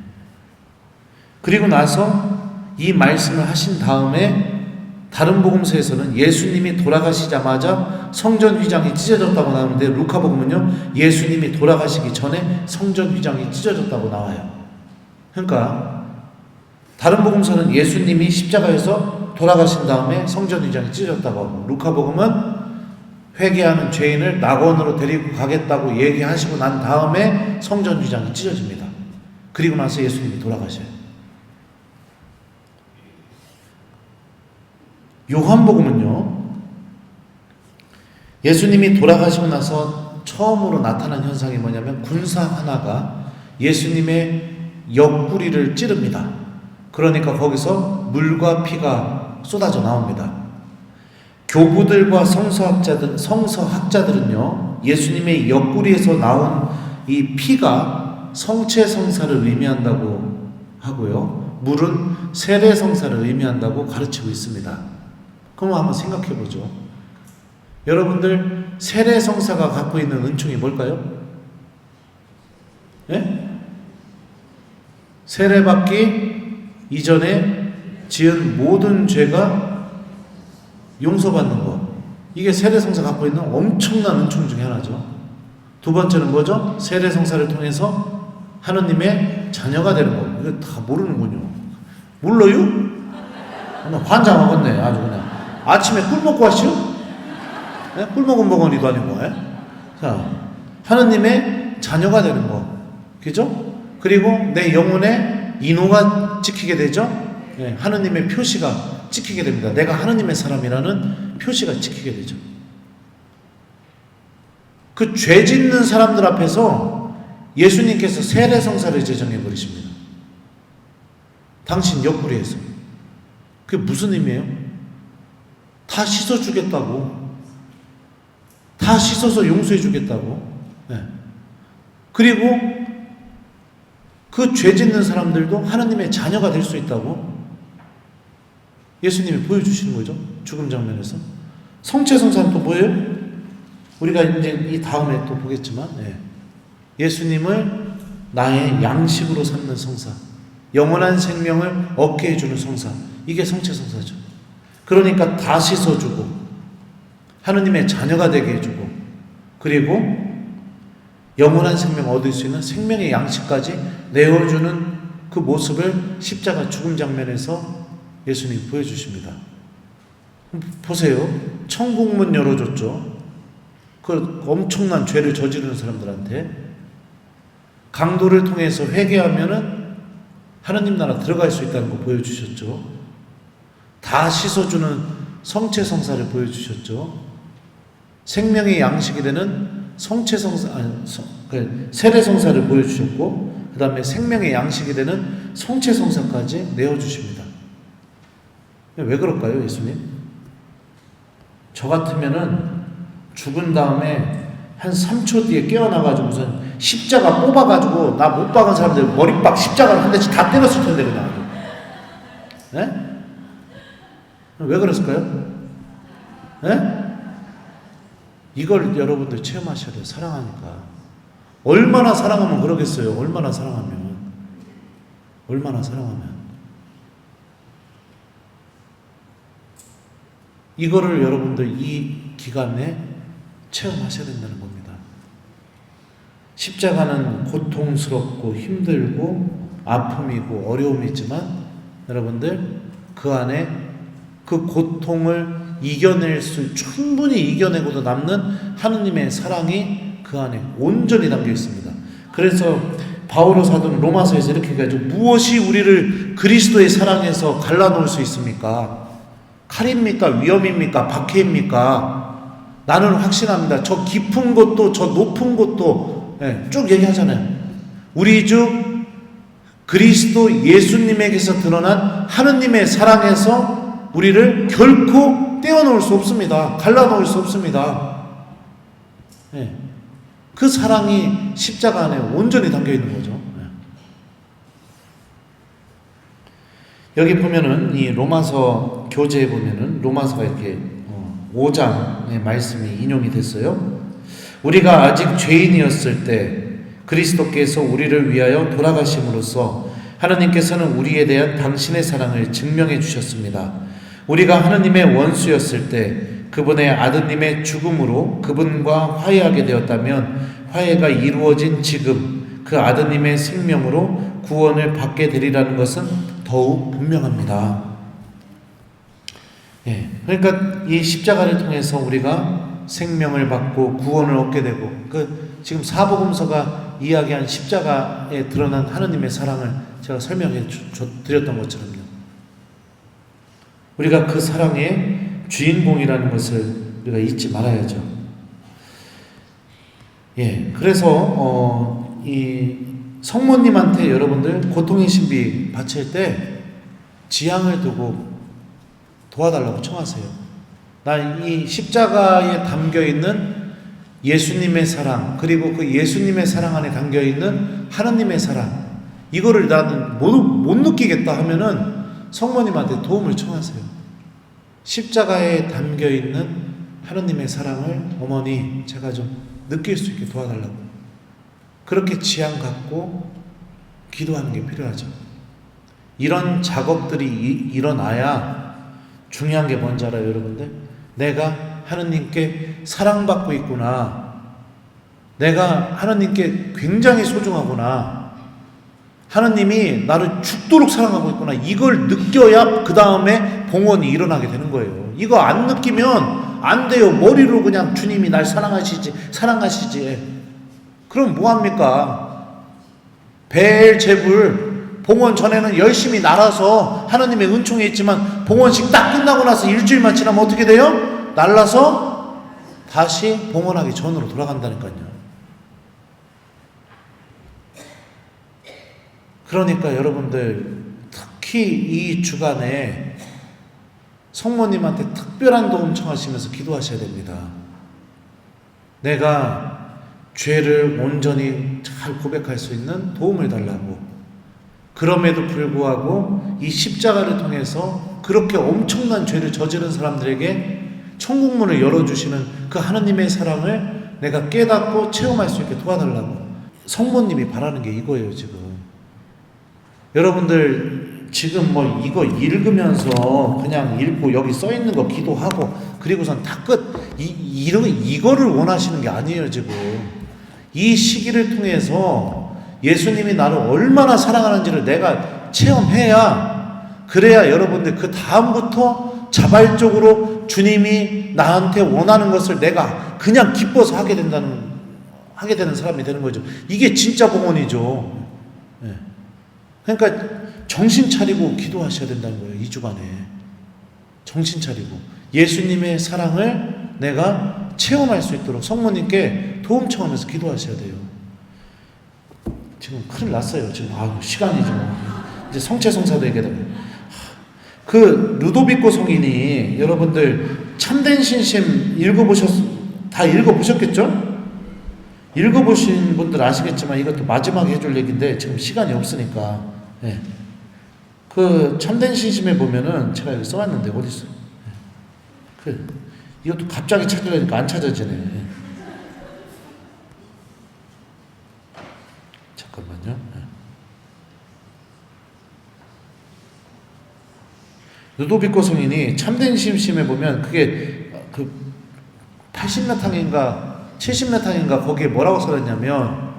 그리고 나서 이 말씀을 하신 다음에 다른 복음서에서는 예수님이 돌아가시자마자 성전 휘장이 찢어졌다고 나오는데 루카복음은요, 예수님이 돌아가시기 전에 성전 휘장이 찢어졌다고 나와요. 그러니까 다른 복음서는 예수님이 십자가에서 돌아가신 다음에 성전 휘장이 찢어졌다고 하고, 루카복음은 회개하는 죄인을 낙원으로 데리고 가겠다고 얘기하시고 난 다음에 성전 휘장이 찢어집니다. 그리고 나서 예수님이 돌아가셔요. 요한복음은요, 예수님이 돌아가시고 나서 처음으로 나타난 현상이 뭐냐면 군사 하나가 예수님의 옆구리를 찌릅니다. 그러니까 거기서 물과 피가 쏟아져 나옵니다. 교부들과 성서학자들은요, 예수님의 옆구리에서 나온 이 피가 성체성사를 의미한다고 하고요, 물은 세례성사를 의미한다고 가르치고 있습니다. 그럼 한번 생각해 보죠. 여러분들 세례성사가 갖고 있는 은총이 뭘까요? 네? 세례받기 이전에 지은 모든 죄가 용서받는 것. 이게 세례성사 갖고 있는 엄청난 은총 중에 하나죠. 두 번째는 뭐죠? 세례성사를 통해서 하느님의 자녀가 되는 것. 이거 다 모르는군요. 몰라요? 환장하겠네, 아주 그냥. 아침에 꿀 먹고 왔슈? 네? 꿀 먹은 벙어리도 아니고. 자, 하느님의 자녀가 되는 거. 그죠? 그리고 내 영혼에 인호가 찍히게 되죠? 네, 하느님의 표시가 찍히게 됩니다. 내가 하느님의 사람이라는 표시가 찍히게 되죠. 그 죄 짓는 사람들 앞에서 예수님께서 세례성사를 제정해 버리십니다. 당신 옆구리에서. 그게 무슨 의미예요? 다 씻어주겠다고. 다 씻어서 용서해주겠다고. 네. 그리고 그 죄 짓는 사람들도 하나님의 자녀가 될 수 있다고 예수님이 보여주시는 거죠. 죽음 장면에서. 성체성사는 또 뭐예요? 우리가 이제 이 다음에 또 보겠지만, 네. 예수님을 나의 양식으로 삼는 성사, 영원한 생명을 얻게 해주는 성사, 이게 성체성사죠. 그러니까 다 씻어주고 하느님의 자녀가 되게 해주고, 그리고 영원한 생명을 얻을 수 있는 생명의 양식까지 내어주는 그 모습을 십자가 죽음 장면에서 예수님이 보여주십니다. 보세요. 천국문 열어줬죠. 그 엄청난 죄를 저지르는 사람들한테 강도를 통해서 회개하면은 하느님 나라 들어갈 수 있다는 거 보여주셨죠. 다 씻어주는 성체성사를 보여주셨죠. 생명의 양식이 되는 세례성사를 보여주셨고, 그 다음에 생명의 양식이 되는 성체성사까지 내어주십니다. 왜 그럴까요, 예수님? 저 같으면은 죽은 다음에 한 3초 뒤에 깨어나가지고 무슨 십자가 뽑아가지고 나 못 박은 사람들 머리빡 십자가를 한 대씩 다 때렸을 텐데, 그냥. 네? 왜 그랬을까요? 네? 이걸 여러분들 체험하셔야 돼요. 사랑하니까. 얼마나 사랑하면 그러겠어요. 얼마나 사랑하면. 이거를 여러분들 이 기간에 체험하셔야 된다는 겁니다. 십자가는 고통스럽고 힘들고 아픔이고 어려움이 있지만 여러분들 그 안에 그 고통을 충분히 이겨내고도 남는 하느님의 사랑이 그 안에 온전히 담겨 있습니다. 그래서 바오로 사도는 로마서에서 이렇게 얘기하죠. 무엇이 우리를 그리스도의 사랑에서 갈라놓을 수 있습니까? 칼입니까? 위험입니까? 박해입니까? 나는 확신합니다. 저 깊은 곳도 저 높은 곳도 쭉 얘기하잖아요. 우리 주 그리스도 예수님에게서 드러난 하느님의 사랑에서 우리를 결코 떼어놓을 수 없습니다. 갈라놓을 수 없습니다. 그 사랑이 십자가 안에 온전히 담겨 있는 거죠. 여기 보면은 이 로마서 교재에 보면은 로마서가 이렇게 5장의 말씀이 인용이 됐어요. 우리가 아직 죄인이었을 때 그리스도께서 우리를 위하여 돌아가심으로써 하나님께서는 우리에 대한 당신의 사랑을 증명해 주셨습니다. 우리가 하나님의 원수였을 때 그분의 아드님의 죽음으로 그분과 화해하게 되었다면 화해가 이루어진 지금 그 아드님의 생명으로 구원을 받게 되리라는 것은 더욱 분명합니다. 그러니까 이 십자가를 통해서 우리가 생명을 받고 구원을 얻게 되고, 지금 사복음서가 이야기한 십자가에 드러난 하느님의 사랑을 제가 설명해 드렸던 것처럼요. 우리가 그 사랑의 주인공이라는 것을 우리가 잊지 말아야죠. 그래서 이 성모님한테 여러분들 고통의 신비 바칠 때 지향을 두고 도와달라고 청하세요. 나 이 십자가에 담겨있는 예수님의 사랑, 그리고 그 예수님의 사랑 안에 담겨있는 하나님의 사랑, 이거를 나는 못 느끼겠다 하면은 성모님한테 도움을 청하세요. 십자가에 담겨있는 하나님의 사랑을 어머니 제가 좀 느낄 수 있게 도와달라고, 그렇게 지향 갖고 기도하는 게 필요하죠. 이런 작업들이 일어나야 중요한 게 뭔지 알아요, 여러분들? 내가 하느님께 사랑받고 있구나, 내가 하느님께 굉장히 소중하구나, 하느님이 나를 죽도록 사랑하고 있구나, 이걸 느껴야 그 다음에 봉헌이 일어나게 되는 거예요. 이거 안 느끼면 안 돼요. 머리로 그냥 주님이 날 사랑하시지 그럼 뭐합니까? 벨제불 봉헌 전에는 열심히 날아서 하나님의 은총에 있지만 봉헌식 딱 끝나고 나서 일주일만 지나면 어떻게 돼요? 날라서 다시 봉헌하기 전으로 돌아간다니까요. 그러니까 여러분들 특히 이 주간에 성모님한테 특별한 도움 청하시면서 기도하셔야 됩니다. 내가 죄를 온전히 잘 고백할 수 있는 도움을 달라고. 그럼에도 불구하고 이 십자가를 통해서 그렇게 엄청난 죄를 저지른 사람들에게 천국문을 열어주시는 그 하나님의 사랑을 내가 깨닫고 체험할 수 있게 도와달라고. 성모님이 바라는 게 이거예요, 지금. 여러분들 지금 뭐 이거 읽으면서 그냥 읽고 여기 써 있는 거 기도하고 그리고선 다 끝. 이거를 원하시는 게 아니에요, 지금. 이 시기를 통해서 예수님이 나를 얼마나 사랑하는지를 내가 체험해야, 그래야 여러분들 그 다음부터 자발적으로 주님이 나한테 원하는 것을 내가 그냥 기뻐서 하게 되는 사람이 되는 거죠. 이게 진짜 봉헌이죠. 네. 그러니까 정신 차리고 기도하셔야 된다는 거예요. 2주간에 정신 차리고 예수님의 사랑을 내가 체험할 수 있도록 성모님께 도움 청하면서 기도하셔야 돼요. 지금 큰일 났어요. 지금 시간이 좀 이제 성체성사도 얘기하다가 그 루도비코 성인이, 여러분들 참된 신심 다 읽어보셨겠죠? 읽어보신 분들 아시겠지만 이것도 마지막에 해줄 얘기인데 지금 시간이 없으니까. 네. 그 참된 신심에 보면은 제가 여기 써왔는데 어디 있어? 네. 이것도 갑자기 찾으려니까 안 찾아지네. 네. 잠깐만요. 네. 루도비코 성인이 참된 신심에 보면 그게 그 80몇 항인가 70몇 항인가 거기에 뭐라고 써놨냐면,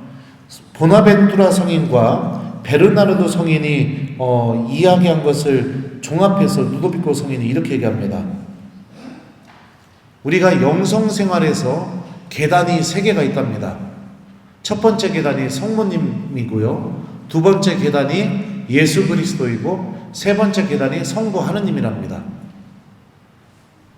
보나벤투라 성인과 베르나르도 성인이 이야기한 것을 종합해서 루도비코 성인이 이렇게 얘기합니다. 우리가 영성 생활에서 계단이 3개가 있답니다. 첫 번째 계단이 성모님이고요, 두 번째 계단이 예수 그리스도이고, 세 번째 계단이 성부 하느님이랍니다.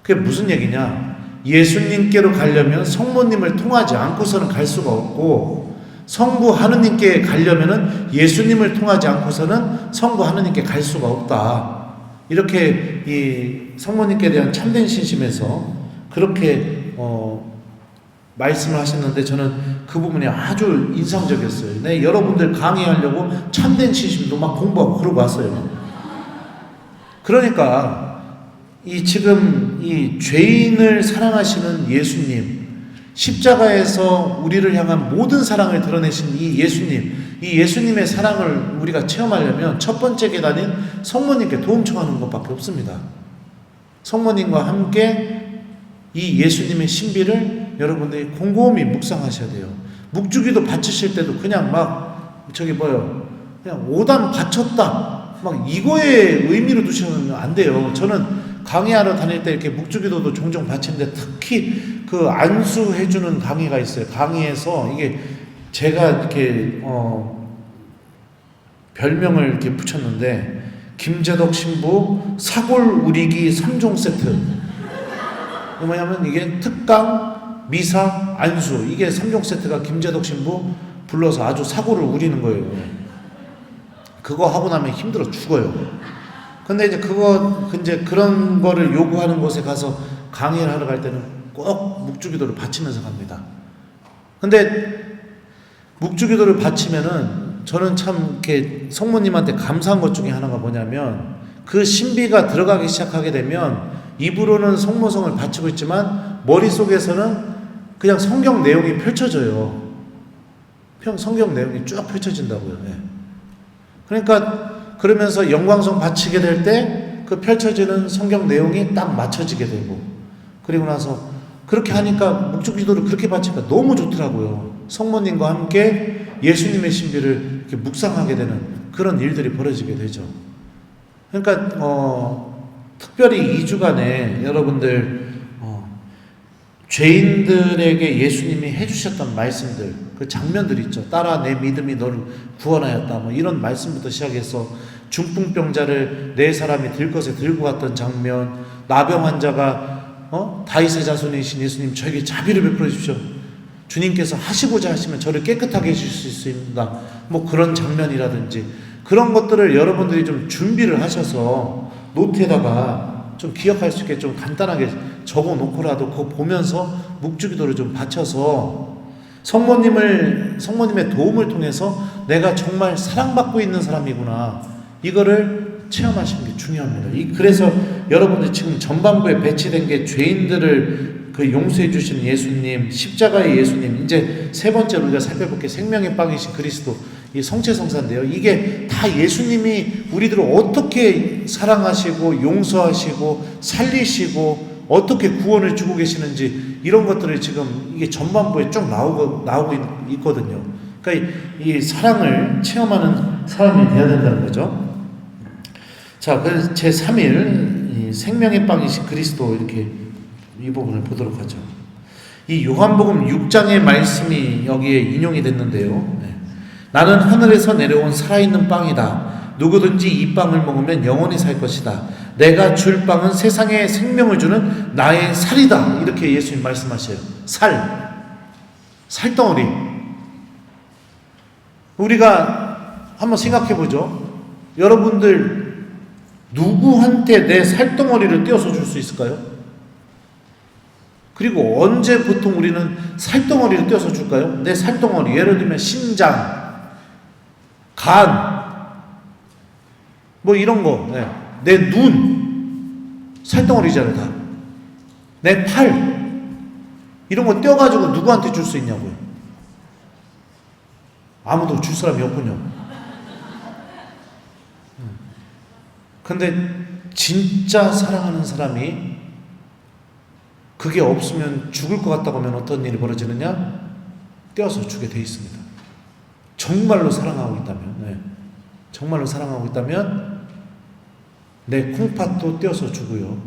그게 무슨 얘기냐? 예수님께로 가려면 성모님을 통하지 않고서는 갈 수가 없고, 성부 하느님께 가려면은 예수님을 통하지 않고서는 성부 하느님께 갈 수가 없다. 이렇게 이 성모님께 대한 참된 신심에서 그렇게 말씀을 하셨는데, 저는 그 부분이 아주 인상적이었어요. 네, 여러분들 강의하려고 참된 신심도 막 공부하고 그러고 왔어요. 그러니까 지금 이 죄인을 사랑하시는 예수님, 십자가에서 우리를 향한 모든 사랑을 드러내신 이 예수님의 사랑을 우리가 체험하려면 첫 번째 계단인 성모님께 도움 청하는 것밖에 없습니다. 성모님과 함께 이 예수님의 신비를 여러분들이 곰곰이 묵상하셔야 돼요. 묵주기도 바치실 때도 그냥 그냥 오단 바쳤다 막 이거에 의미로 두시면 안 돼요. 저는 강의하러 다닐 때 이렇게 묵주기도도 종종 바치는데, 특히 그 안수해주는 강의가 있어요. 강의에서 이게 제가 이렇게 별명을 이렇게 붙였는데, 김재덕 신부 사골 우리기 3종 세트. 뭐냐면 이게 특강, 미사, 안수, 이게 3종 세트가 김재덕 신부 불러서 아주 사골을 우리는 거예요. 그거 하고 나면 힘들어 죽어요. 근데 이제 그런 거를 요구하는 곳에 가서 강의를 하러 갈 때는 꼭 묵주기도를 바치면서 갑니다. 근데 묵주기도를 바치면은 저는 참 이렇게 성모님한테 감사한 것 중에 하나가 뭐냐면, 그 신비가 들어가기 시작하게 되면 입으로는 성모성을 바치고 있지만 머릿속에서는 그냥 성경 내용이 펼쳐져요. 성경 내용이 쭉 펼쳐진다고요. 네. 그러니까 그러면서 영광성 바치게 될 때 그 펼쳐지는 성경 내용이 딱 맞춰지게 되고, 그리고 나서 그렇게 하니까 묵주기도를 그렇게 바치니까 너무 좋더라고요. 성모님과 함께 예수님의 신비를 이렇게 묵상하게 되는 그런 일들이 벌어지게 되죠. 그러니까 특별히 2주간에 여러분들 죄인들에게 예수님이 해주셨던 말씀들, 그 장면들 있죠. 따라 내 믿음이 너를 구원하였다, 뭐 이런 말씀부터 시작해서 중풍병자를 4사람이 들것에 들고 갔던 장면, 나병 환자가 다윗의 자손이신 예수님 저에게 자비를 베풀어 주십시오, 주님께서 하시고자 하시면 저를 깨끗하게 해주실 수 있습니다, 뭐 그런 장면이라든지, 그런 것들을 여러분들이 좀 준비를 하셔서 노트에다가 좀 기억할 수 있게 좀 간단하게 적어 놓고라도 그거 보면서 묵주기도를 좀 바쳐서 성모님의 도움을 통해서 내가 정말 사랑받고 있는 사람이구나, 이거를 체험하시는 게 중요합니다. 그래서 여러분들 지금 전반부에 배치된 게 죄인들을 그 용서해 주시는 예수님, 십자가의 예수님, 이제 세 번째로 우리가 살펴볼 게 생명의 빵이신 그리스도, 이 성체성사인데요. 이게 다 예수님이 우리들을 어떻게 사랑하시고 용서하시고 살리시고 어떻게 구원을 주고 계시는지, 이런 것들을 지금 이게 전반부에 쭉 나오고 있거든요. 그러니까 이 사랑을 체험하는 사람이 되어야 된다는 거죠. 자, 그래서 제3일 생명의 빵이신 그리스도, 이렇게 이 부분을 보도록 하죠. 이 요한복음 6장의 말씀이 여기에 인용이 됐는데요. 나는 하늘에서 내려온 살아있는 빵이다. 누구든지 이 빵을 먹으면 영원히 살 것이다. 내가 줄 빵은 세상에 생명을 주는 나의 살이다. 이렇게 예수님 말씀하셔요. 살덩어리. 우리가 한번 생각해 보죠. 여러분들 누구한테 내 살덩어리를 떼어서 줄 수 있을까요? 그리고 언제 보통 우리는 살덩어리를 떼어서 줄까요? 내 살덩어리, 예를 들면 심장, 간, 뭐 이런 거, 내 눈, 살덩어리잖아요, 다. 내 팔, 이런 거 떼어가지고 누구한테 줄 수 있냐고요? 아무도 줄 사람이 없군요. 근데 진짜 사랑하는 사람이 그게 없으면 죽을 것 같다고 하면 어떤 일이 벌어지느냐? 떼어서 주게 돼 있습니다. 정말로 사랑하고 있다면, 정말로 사랑하고 있다면 내 콩팥도 떼어서 주고요,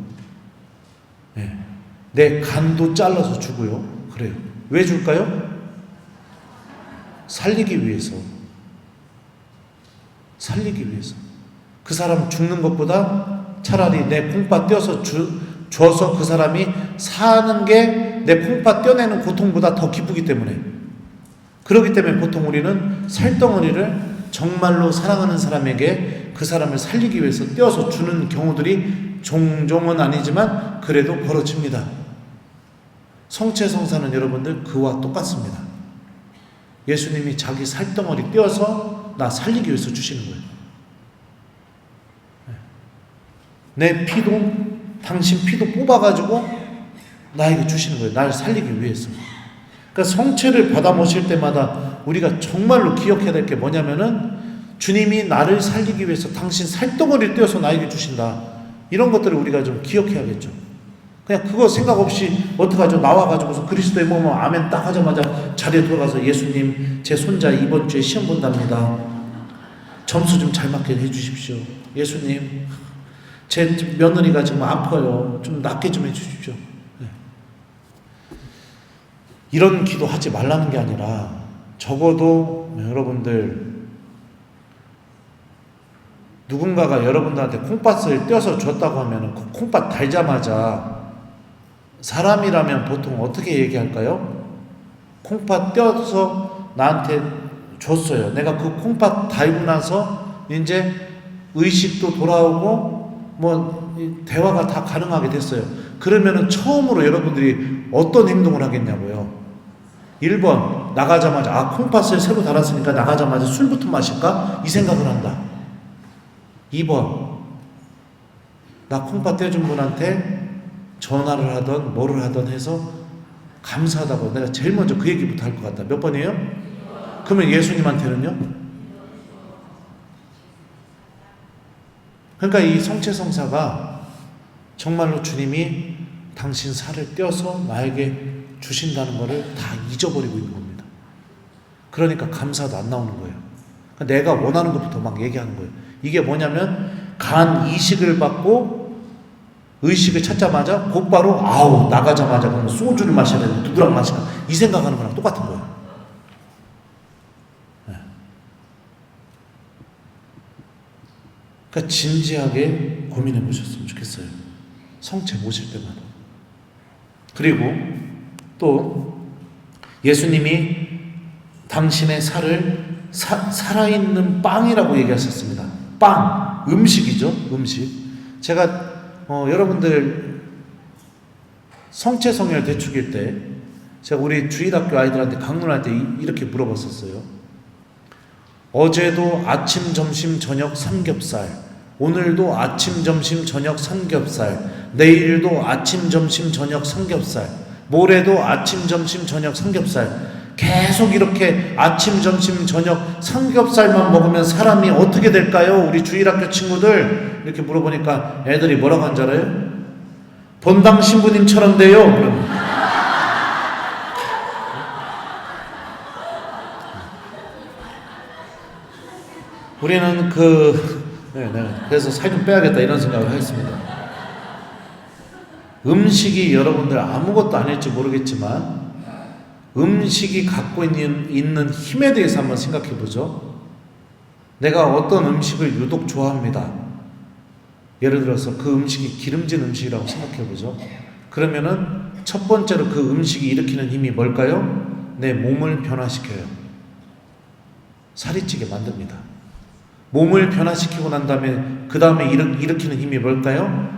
내 간도 잘라서 주고요. 그래요. 왜 줄까요? 살리기 위해서. 살리기 위해서. 그 사람 죽는 것보다 차라리 내 콩팥 떼어서 줘서 그 사람이 사는 게 내 콩팥 떼어내는 고통보다 더 기쁘기 때문에. 그렇기 때문에 보통 우리는 살덩어리를 정말로 사랑하는 사람에게 그 사람을 살리기 위해서 떼어서 주는 경우들이 종종은 아니지만 그래도 벌어집니다. 성체성사는 여러분들 그와 똑같습니다. 예수님이 자기 살덩어리 떼어서 나 살리기 위해서 주시는 거예요. 내 피도, 당신 피도 뽑아가지고 나에게 주시는 거예요. 나를 살리기 위해서. 그러니까 성체를 받아 모실 때마다 우리가 정말로 기억해야 될 게 뭐냐면은, 주님이 나를 살리기 위해서 당신 살덩어리를 떼어서 나에게 주신다. 이런 것들을 우리가 좀 기억해야겠죠. 그냥 그거 생각 없이 어떡하죠? 나와가지고서 그리스도의 몸을 아멘 딱 하자마자 자리에 들어가서, 예수님 제 손자 이번 주에 시험 본답니다. 점수 좀 잘 맞게 해주십시오. 예수님 제 며느리가 지금 아파요. 좀 낫게 좀 해주십시오. 이런 기도 하지 말라는 게 아니라, 적어도 여러분들 누군가가 여러분들한테 콩팥을 떼어서 줬다고 하면 그 콩팥 달자마자 사람이라면 보통 어떻게 얘기할까요? 콩팥 떼어서 나한테 줬어요. 내가 그 콩팥 달고 나서 이제 의식도 돌아오고 뭐 대화가 다 가능하게 됐어요. 그러면은 처음으로 여러분들이 어떤 행동을 하겠냐고요. 1번, 나가자마자 콩팥을 새로 달았으니까 나가자마자 술부터 마실까? 이 생각을 한다. 2번, 나 콩팥 떼준 분한테 전화를 하던 뭐를 하던 해서 감사하다고 내가 제일 먼저 그 얘기부터 할 것 같다. 몇 번이에요? 그러면 예수님한테는요? 그러니까 이 성체성사가 정말로 주님이 당신 살을 떼어서 나에게 주신다는 것을 다 잊어버리고 있는 겁니다. 그러니까 감사도 안 나오는 거예요. 그러니까 내가 원하는 것부터 막 얘기하는 거예요. 이게 뭐냐면, 간 이식을 받고 의식을 찾자마자 곧바로 나가자마자 그럼 소주를 마셔야 되는데 누구랑 마실까? 이 생각하는 거랑 똑같은 거예요. 그러니까 진지하게 고민해 보셨으면 좋겠어요. 성체 모실 때마다. 그리고 또 예수님이 당신의 살을 살아있는 빵이라고 얘기하셨습니다. 빵, 음식이죠. 음식. 제가 여러분들 성체성혈 대축일 때 제가 우리 주일학교 아이들한테 강론할 때 이렇게 물어봤었어요. 어제도 아침, 점심, 저녁 삼겹살, 오늘도 아침, 점심, 저녁 삼겹살, 내일도 아침, 점심, 저녁 삼겹살, 모레도 아침, 점심, 저녁 삼겹살, 계속 이렇게 아침, 점심, 저녁 삼겹살만 먹으면 사람이 어떻게 될까요? 우리 주일학교 친구들 이렇게 물어보니까 애들이 뭐라고 한 줄 알아요? 본당 신부님처럼 돼요. 그럼 우리는 그래서 살 좀 빼야겠다 이런 생각을 하겠습니다. 음식이 여러분들 아무것도 아닐지 모르겠지만 음식이 갖고 있는 힘에 대해서 한번 생각해 보죠. 내가 어떤 음식을 유독 좋아합니다. 예를 들어서 그 음식이 기름진 음식이라고 생각해 보죠. 그러면은 첫 번째로 그 음식이 일으키는 힘이 뭘까요? 내 몸을 변화시켜요. 살이 찌게 만듭니다. 몸을 변화시키고 난 다음에 그 다음에 일으키는 힘이 뭘까요?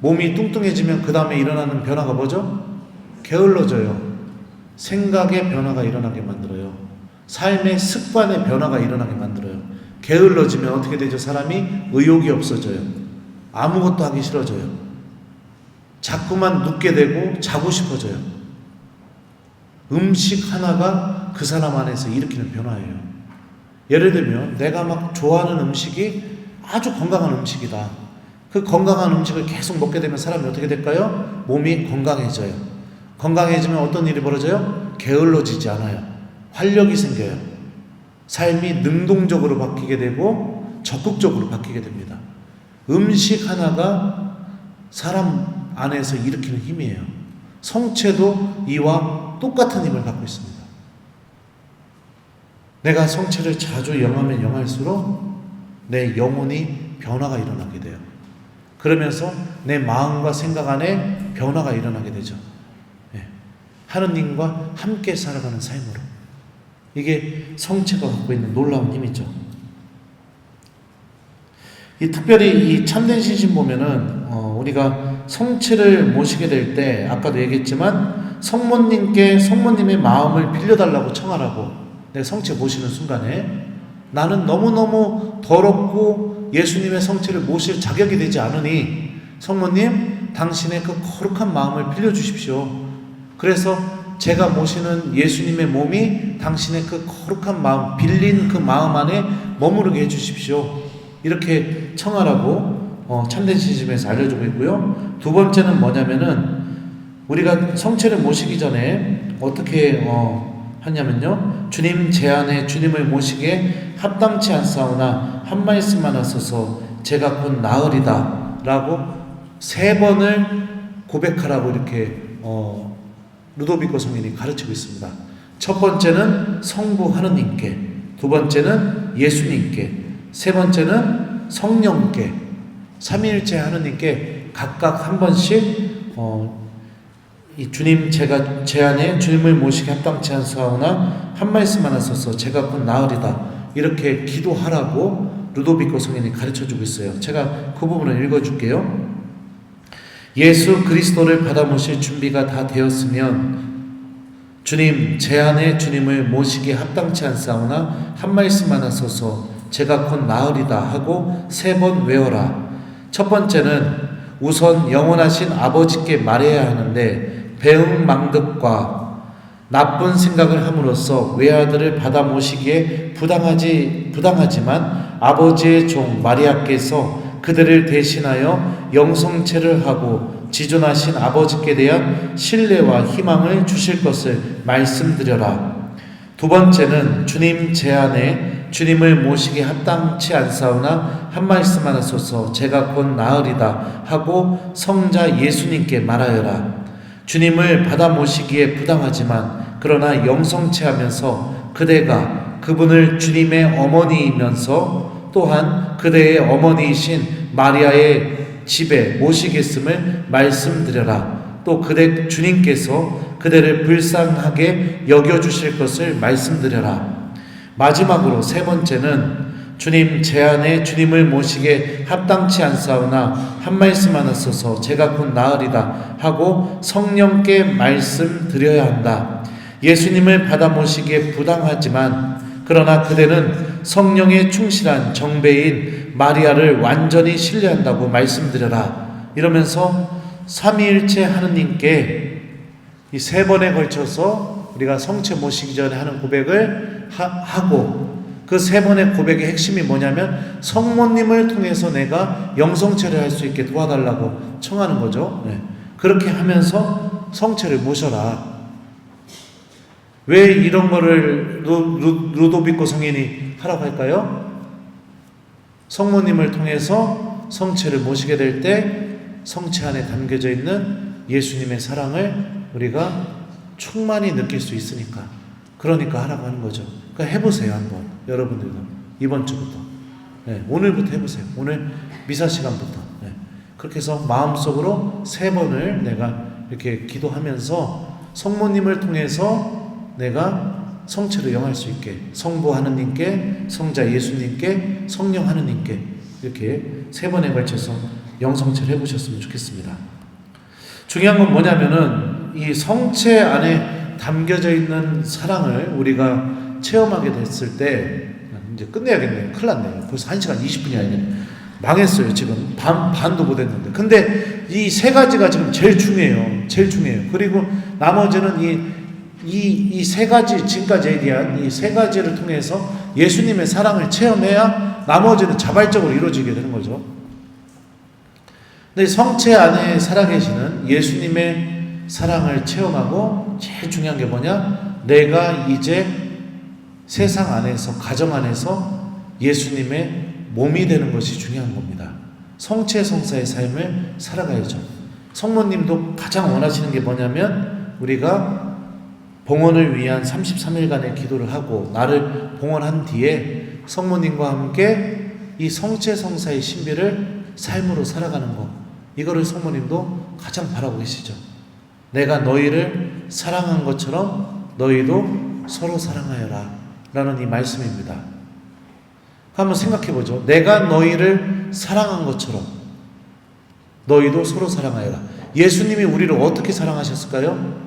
몸이 뚱뚱해지면 그 다음에 일어나는 변화가 뭐죠? 게을러져요. 생각의 변화가 일어나게 만들어요. 삶의 습관의 변화가 일어나게 만들어요. 게을러지면 어떻게 되죠? 사람이 의욕이 없어져요. 아무것도 하기 싫어져요. 자꾸만 눕게 되고 자고 싶어져요. 음식 하나가 그 사람 안에서 일으키는 변화예요. 예를 들면 내가 막 좋아하는 음식이 아주 건강한 음식이다. 그 건강한 음식을 계속 먹게 되면 사람이 어떻게 될까요? 몸이 건강해져요. 건강해지면 어떤 일이 벌어져요? 게을러지지 않아요. 활력이 생겨요. 삶이 능동적으로 바뀌게 되고 적극적으로 바뀌게 됩니다. 음식 하나가 사람 안에서 일으키는 힘이에요. 성체도 이와 똑같은 힘을 갖고 있습니다. 내가 성체를 자주 영하면 영할수록 내 영혼이 변화가 일어나게 돼요. 그러면서 내 마음과 생각 안에 변화가 일어나게 되죠. 하느님과 함께 살아가는 삶으로. 이게 성체가 갖고 있는 놀라운 힘이죠. 특별히 이 참된 신심 보면은 우리가 성체를 모시게 될 때 아까도 얘기했지만 성모님의 마음을 빌려달라고 청하라고. 내 성체 모시는 순간에 나는 너무너무 더럽고 예수님의 성체를 모실 자격이 되지 않으니 성모님 당신의 그 거룩한 마음을 빌려주십시오. 그래서 제가 모시는 예수님의 몸이 당신의 그 거룩한 마음, 빌린 그 마음 안에 머무르게 해주십시오. 이렇게 청하라고 참된 신심에서 알려주고 있고요. 두 번째는 뭐냐면은 우리가 성체를 모시기 전에 어떻게 하냐면요. 주님 제안에 주님을 모시기에 합당치 않사오나 한 말씀만 하소서 제가 곧 나으리다 라고 3번을 고백하라고 이렇게 루도비코 성인이 가르치고 있습니다. 첫 번째는 성부 하느님께, 두 번째는 예수님께, 세 번째는 성령께, 삼위일체 하느님께 각각 한 번씩 이 주님 제가 제안에 주님을 모시기 합당치 않사오나 한 말씀만 하소서 제가 곧 나으리다 이렇게 기도하라고 루도비코 성인이 가르쳐주고 있어요. 제가 그 부분을 읽어줄게요. 예수 그리스도를 받아 모실 준비가 다 되었으면 주님 제안에 주님을 모시기 합당치 않사오나 한 말씀만 하소서 제가 곧 나으리다 하고 3번 외워라. 첫 번째는 우선 영원하신 아버지께 말해야 하는데 배은망덕과 나쁜 생각을 함으로써 외아들을 받아 모시기에 부당하지만 아버지의 종 마리아께서 그들을 대신하여 영성체를 하고 지존하신 아버지께 대한 신뢰와 희망을 주실 것을 말씀드려라. 두 번째는 주님 제안에 주님을 모시기 합당치 않사오나 한 말씀만 하소서 제가 곧 나으리다 하고 성자 예수님께 말하여라. 주님을 받아 모시기에 부당하지만 그러나 영성체하면서 그대가 그분을 주님의 어머니이면서 또한 그대의 어머니이신 마리아의 집에 모시겠음을 말씀드려라. 또 그대 주님께서 그대를 불쌍하게 여겨주실 것을 말씀드려라. 마지막으로 3번째는 주님 제안에 주님을 모시게 합당치 않사오나 한 말씀만 하소서 제가 곧 나으리다 하고 성령께 말씀드려야 한다. 예수님을 받아 모시기에 부당하지만 그러나 그대는 성령에 충실한 정배인 마리아를 완전히 신뢰한다고 말씀드려라. 이러면서 삼위일체 하느님께 이 3번에 걸쳐서 우리가 성체 모시기 전에 하는 고백을 하고, 그 3번의 고백의 핵심이 뭐냐면 성모님을 통해서 내가 영성체를 할 수 있게 도와달라고 청하는 거죠. 그렇게 하면서 성체를 모셔라. 왜 이런 거를 루도비코 성인이 하라고 할까요? 성모님을 통해서 성체를 모시게 될 때 성체 안에 담겨져 있는 예수님의 사랑을 우리가 충만히 느낄 수 있으니까, 그러니까 하라고 하는 거죠. 그러니까 해보세요. 한번 여러분들도 이번 주부터, 오늘부터 해보세요. 오늘 미사 시간부터 그렇게 해서 마음속으로 3번을 내가 이렇게 기도하면서 성모님을 통해서 내가 성체를 영할 수 있게, 성부 하느님께, 성자 예수님께, 성령 하느님께 이렇게 3번에 걸쳐서 영성체를 해보셨으면 좋겠습니다. 중요한 건 뭐냐면은 이 성체 안에 담겨져 있는 사랑을 우리가 체험하게 됐을 때, 이제 끝내야겠네요. 큰일 났네요. 벌써 1시간 20분이 아니네. 망했어요. 지금 반도 못 했는데. 근데 이 3가지가 지금 제일 중요해요. 제일 중요해요. 그리고 나머지는 이 3가지, 지금까지 얘기한 이 3가지를 통해서 예수님의 사랑을 체험해야 나머지는 자발적으로 이루어지게 되는 거죠. 근데 성체 안에 살아계시는 예수님의 사랑을 체험하고 제일 중요한 게 뭐냐? 내가 이제 세상 안에서, 가정 안에서 예수님의 몸이 되는 것이 중요한 겁니다. 성체 성사의 삶을 살아가야죠. 성모님도 가장 원하시는 게 뭐냐면 우리가 봉헌을 위한 33일간의 기도를 하고 나를 봉헌한 뒤에 성모님과 함께 이 성체 성사의 신비를 삶으로 살아가는 것, 이거를 성모님도 가장 바라고 계시죠. 내가 너희를 사랑한 것처럼 너희도 서로 사랑하여라 라는 이 말씀입니다. 한번 생각해보죠. 내가 너희를 사랑한 것처럼 너희도 서로 사랑하여라. 예수님이 우리를 어떻게 사랑하셨을까요?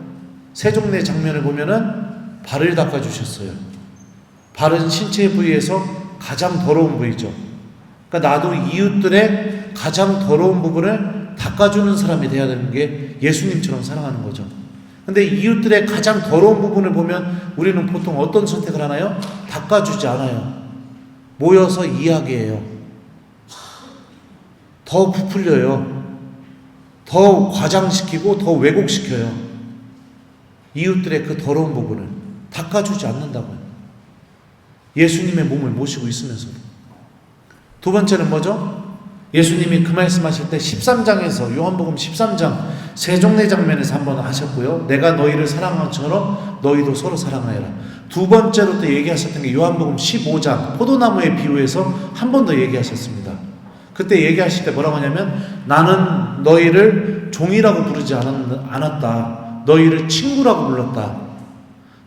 세종례 장면을 보면은 발을 닦아주셨어요. 발은 신체 부위에서 가장 더러운 부위죠. 그러니까 나도 이웃들의 가장 더러운 부분을 닦아주는 사람이 돼야 되는 게 예수님처럼 사랑하는 거죠. 근데 이웃들의 가장 더러운 부분을 보면 우리는 보통 어떤 선택을 하나요? 닦아주지 않아요. 모여서 이야기해요. 더 부풀려요. 더 과장시키고 더 왜곡시켜요. 이웃들의 그 더러운 부분을 닦아주지 않는다고요. 예수님의 몸을 모시고 있으면서도. 두 번째는 뭐죠? 예수님이 그 말씀하실 때 13장에서, 요한복음 13장 세종례 장면에서 한번 하셨고요. 내가 너희를 사랑한 것처럼 너희도 서로 사랑하여라. 두 번째로 또 얘기하셨던 게 요한복음 15장 포도나무의 비유에서 한 번 더 얘기하셨습니다. 그때 얘기하실 때 뭐라고 하냐면 나는 너희를 종이라고 부르지 않았다. 너희를 친구라고 불렀다.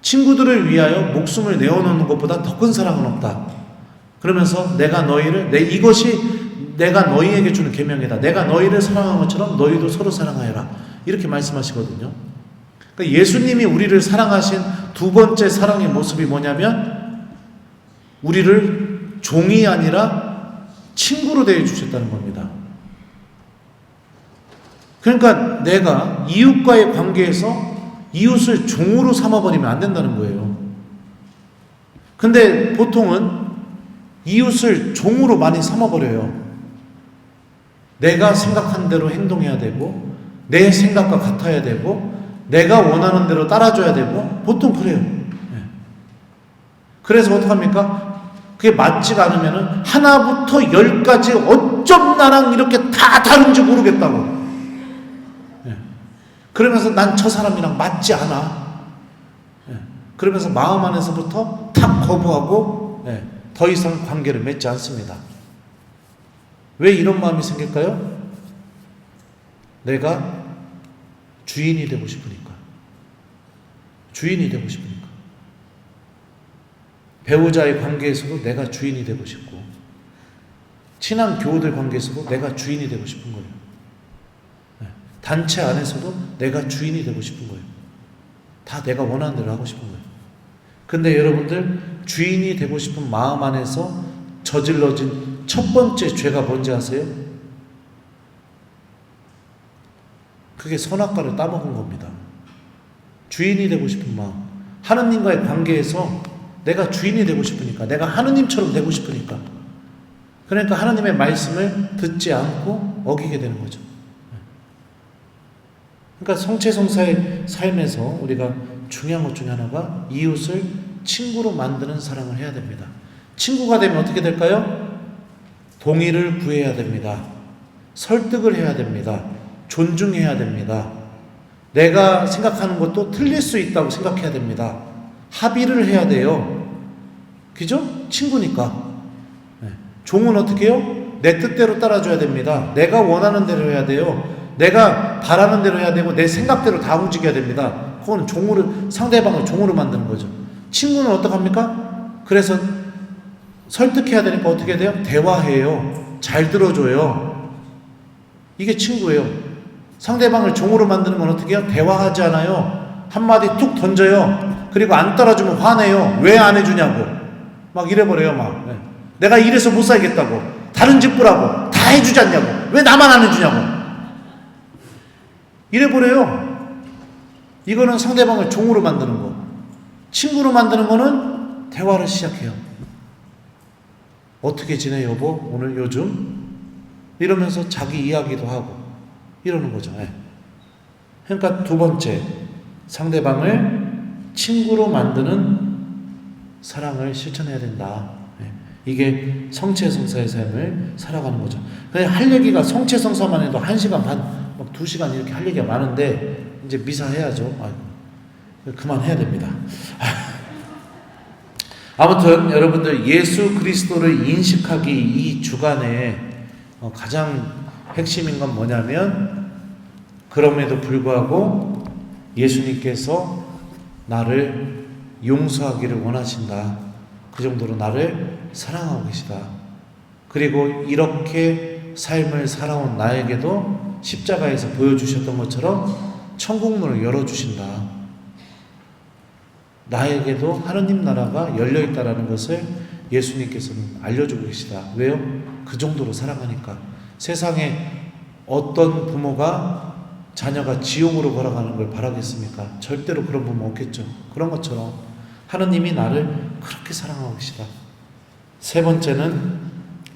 친구들을 위하여 목숨을 내어놓는 것보다 더 큰 사랑은 없다. 그러면서 내가 너희를, 이것이 내가 너희에게 주는 계명이다. 내가 너희를 사랑한 것처럼 너희도 서로 사랑하여라. 이렇게 말씀하시거든요. 그러니까 예수님이 우리를 사랑하신 두 번째 사랑의 모습이 뭐냐면 우리를 종이 아니라 친구로 대해주셨다는 겁니다. 그러니까 내가 이웃과의 관계에서 이웃을 종으로 삼아버리면 안 된다는 거예요. 근데 보통은 이웃을 종으로 많이 삼아버려요. 내가 생각한 대로 행동해야 되고 내 생각과 같아야 되고 내가 원하는 대로 따라줘야 되고 보통 그래요. 그래서 어떡합니까? 그게 맞지가 않으면 하나부터 10까지 어쩜 나랑 이렇게 다 다른지 모르겠다고. 그러면서 난 저 사람이랑 맞지 않아. 그러면서 마음 안에서부터 탁 거부하고 더 이상 관계를 맺지 않습니다. 왜 이런 마음이 생길까요? 내가 주인이 되고 싶으니까. 주인이 되고 싶으니까. 배우자의 관계에서도 내가 주인이 되고 싶고, 친한 교우들 관계에서도 내가 주인이 되고 싶은 거예요. 단체 안에서도 내가 주인이 되고 싶은 거예요. 다 내가 원하는 대로 하고 싶은 거예요. 근데 여러분들, 주인이 되고 싶은 마음 안에서 저질러진 첫 번째 죄가 뭔지 아세요? 그게 선악과를 따먹은 겁니다. 주인이 되고 싶은 마음. 하느님과의 관계에서 내가 주인이 되고 싶으니까, 내가 하느님처럼 되고 싶으니까. 그러니까 하느님의 말씀을 듣지 않고 어기게 되는 거죠. 그러니까 성체성사의 삶에서 우리가 중요한 것 중에 하나가 이웃을 친구로 만드는 사랑을 해야 됩니다. 친구가 되면 어떻게 될까요? 동의를 구해야 됩니다. 설득을 해야 됩니다. 존중해야 됩니다. 내가 생각하는 것도 틀릴 수 있다고 생각해야 됩니다. 합의를 해야 돼요. 그죠? 친구니까. 종은 어떻게 해요? 내 뜻대로 따라줘야 됩니다. 내가 원하는 대로 해야 돼요. 내가 바라는 대로 해야 되고 내 생각대로 다 움직여야 됩니다. 그건 상대방을 종으로 만드는 거죠. 친구는 어떡합니까? 그래서 설득해야 되니까 어떻게 돼요? 대화해요. 잘 들어줘요. 이게 친구예요. 상대방을 종으로 만드는 건 어떻게 해요? 대화하지 않아요. 한마디 툭 던져요. 그리고 안 따라주면 화내요. 왜 안 해주냐고. 막 이래버려요. 막. 내가 이래서 못 살겠다고. 다른 집 보라고. 다 해주지 않냐고. 왜 나만 안 해주냐고. 이래버려요. 이거는 상대방을 종으로 만드는 거. 친구로 만드는 거는 대화를 시작해요. 어떻게 지내 여보? 오늘 요즘? 이러면서 자기 이야기도 하고 이러는 거죠. 그러니까 두 번째, 상대방을 친구로 만드는 사랑을 실천해야 된다. 이게 성체성사의 삶을 살아가는 거죠. 그냥 할 얘기가 성체성사만 해도 1시간 반, 막 2시간 이렇게 할 얘기가 많은데 이제 미사해야죠. 아이고, 그만해야 됩니다. 아무튼 여러분들 예수 그리스도를 인식하기 이 주간에 가장 핵심인 건 뭐냐면, 그럼에도 불구하고 예수님께서 나를 용서하기를 원하신다. 그 정도로 나를 사랑하고 계시다. 그리고 이렇게 삶을 살아온 나에게도 십자가에서 보여주셨던 것처럼 천국문을 열어주신다. 나에게도 하느님 나라가 열려있다라는 것을 예수님께서는 알려주고 계시다. 왜요? 그 정도로 사랑하니까. 세상에 어떤 부모가 자녀가 지옥으로 걸어가는 걸 바라겠습니까? 절대로 그런 부모 없겠죠. 그런 것처럼 하느님이 나를 그렇게 사랑하고 계시다. 세 번째는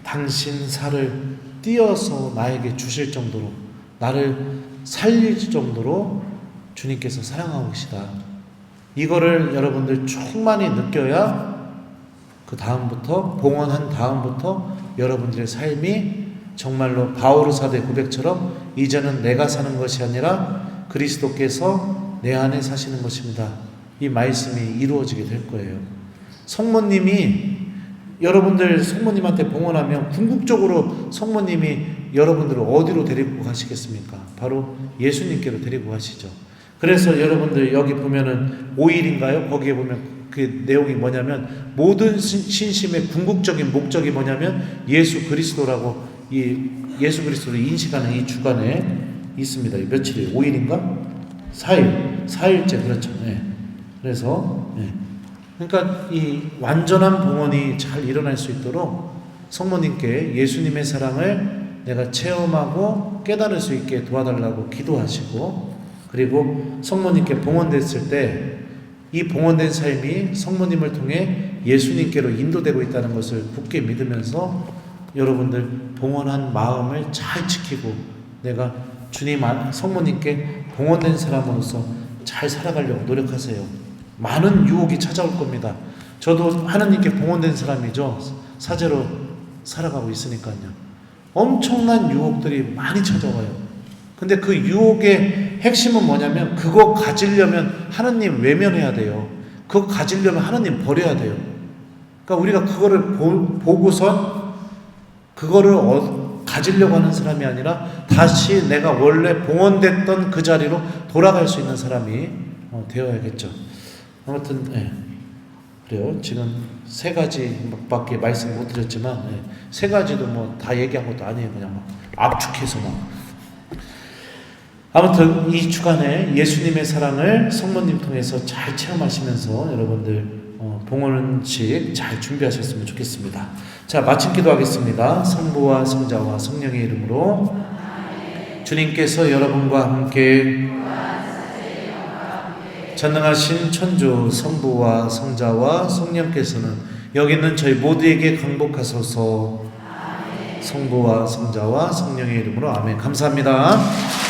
당신 살을 띄어서 나에게 주실 정도로, 나를 살릴 정도로 주님께서 사랑하고 계시다. 이거를 여러분들 충만히 느껴야 그 다음부터, 봉헌한 다음부터 여러분들의 삶이 정말로 바오로 사도의 고백처럼 이제는 내가 사는 것이 아니라 그리스도께서 내 안에 사시는 것입니다. 이 말씀이 이루어지게 될 거예요. 성모님이 여러분들 성모님한테 봉헌하면 궁극적으로 성모님이 여러분들을 어디로 데리고 가시겠습니까? 바로 예수님께로 데리고 가시죠. 그래서 여러분들 여기 보면은 5일인가요? 거기에 보면 그 내용이 뭐냐면, 모든 신심의 궁극적인 목적이 뭐냐면 예수 그리스도라고, 이 예수 그리스도를 인식하는 이 주간에 있습니다. 며칠이에요? 5일인가? 4일째, 그렇죠. 그래서 그러니까 이 완전한 봉헌이 잘 일어날 수 있도록 성모님께 예수님의 사랑을 내가 체험하고 깨달을 수 있게 도와달라고 기도하시고, 그리고 성모님께 봉헌됐을 때 이 봉헌된 삶이 성모님을 통해 예수님께로 인도되고 있다는 것을 굳게 믿으면서 여러분들 봉헌한 마음을 잘 지키고 내가 주님 성모님께 봉헌된 사람으로서 잘 살아가려고 노력하세요. 많은 유혹이 찾아올 겁니다. 저도 하느님께 봉헌된 사람이죠. 사제로 살아가고 있으니까요. 엄청난 유혹들이 많이 찾아와요. 근데 그 유혹의 핵심은 뭐냐면, 그거 가지려면 하느님 외면해야 돼요. 그거 가지려면 하느님 버려야 돼요. 그러니까 우리가 그거를 보고선 그거를 가지려고 하는 사람이 아니라 다시 내가 원래 봉헌됐던 그 자리로 돌아갈 수 있는 사람이 되어야겠죠. 아무튼 그래요. 지금 3가지밖에 말씀 못 드렸지만 3가지도 뭐 다 얘기한 것도 아니에요. 그냥 막 압축해서 막. 아무튼 이 주간에 예수님의 사랑을 성모님 통해서 잘 체험하시면서 여러분들 봉헌식 잘 준비하셨으면 좋겠습니다. 자, 마침 기도하겠습니다. 성부와 성자와 성령의 이름으로. 주님께서 여러분과 함께 전능하신 천주 성부와 성자와 성령께서는 여기 있는 저희 모두에게 강복하소서. 성부와 성자와 성령의 이름으로 아멘. 감사합니다.